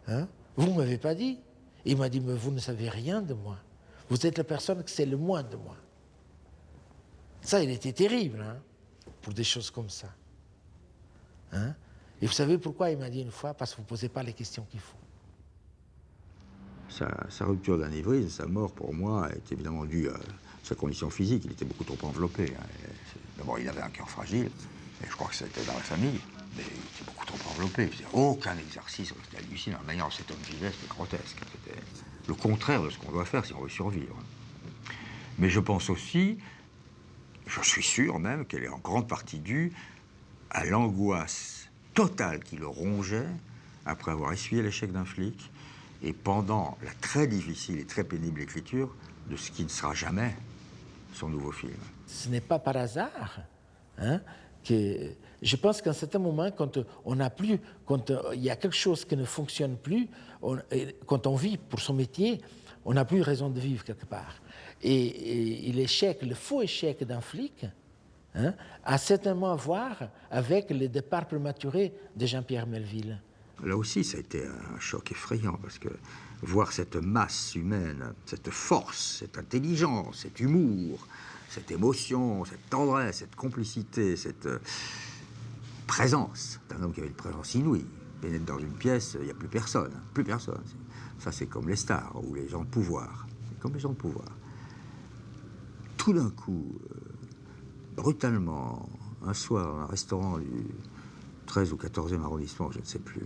hein? Vous ne m'avez pas dit. Il m'a dit, mais vous ne savez rien de moi. Vous êtes la personne qui sait le moins de moi. Ça, il était terrible, hein, pour des choses comme ça. Hein? Et vous savez pourquoi il m'a dit une fois? Parce que vous ne posez pas les questions qu'il faut. Sa rupture d'anévrisme, sa mort pour moi, est évidemment due à sa condition physique. Il était beaucoup trop enveloppé. Hein. D'abord, il avait un cœur fragile, et je crois que c'était dans la famille, mais il était beaucoup trop enveloppé. Il faisait aucun exercice, c'était hallucinant. La manière dont cet homme vivait, c'était grotesque. C'était le contraire de ce qu'on doit faire si on veut survivre. Mais je pense aussi, je suis sûr même, qu'elle est en grande partie due à l'angoisse totale qui le rongeait après avoir essuyé l'échec d'un flic et pendant la très difficile et très pénible écriture de ce qui ne sera jamais son nouveau film. Ce n'est pas par hasard, hein, que je pense qu'à un certain moment, quand il y a quelque chose qui ne fonctionne plus, quand on vit pour son métier, on n'a plus raison de vivre quelque part. Et l'échec, le faux échec d'un flic, hein, a certainement à voir avec le départ prématuré de Jean-Pierre Melville. Là aussi, ça a été un choc effrayant, parce que voir cette masse humaine, cette force, cette intelligence, cet humour, cette émotion, cette tendresse, cette complicité, cette présence d'un homme qui avait une présence inouïe, pénètre dans une pièce, il n'y a plus personne, plus personne. Ça, c'est comme les stars ou les gens de pouvoir. C'est comme les gens de pouvoir. Tout d'un coup, brutalement, un soir, dans un restaurant du 13 ou 14e arrondissement, je ne sais plus,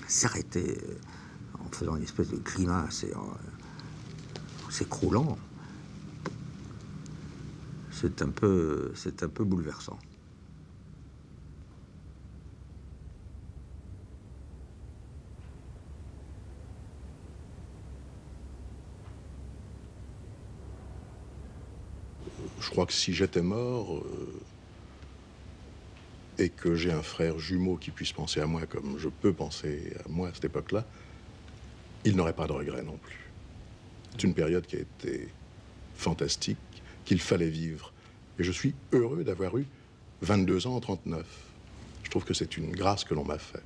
s'arrêter en faisant une espèce de grimace et en s'écroulant, c'est un peu bouleversant. Je crois que si j'étais mort et que j'ai un frère jumeau qui puisse penser à moi comme je peux penser à moi à cette époque-là, il n'aurait pas de regrets non plus. C'est une période qui a été fantastique, qu'il fallait vivre. Et je suis heureux d'avoir eu 22 ans en 39. Je trouve que c'est une grâce que l'on m'a faite.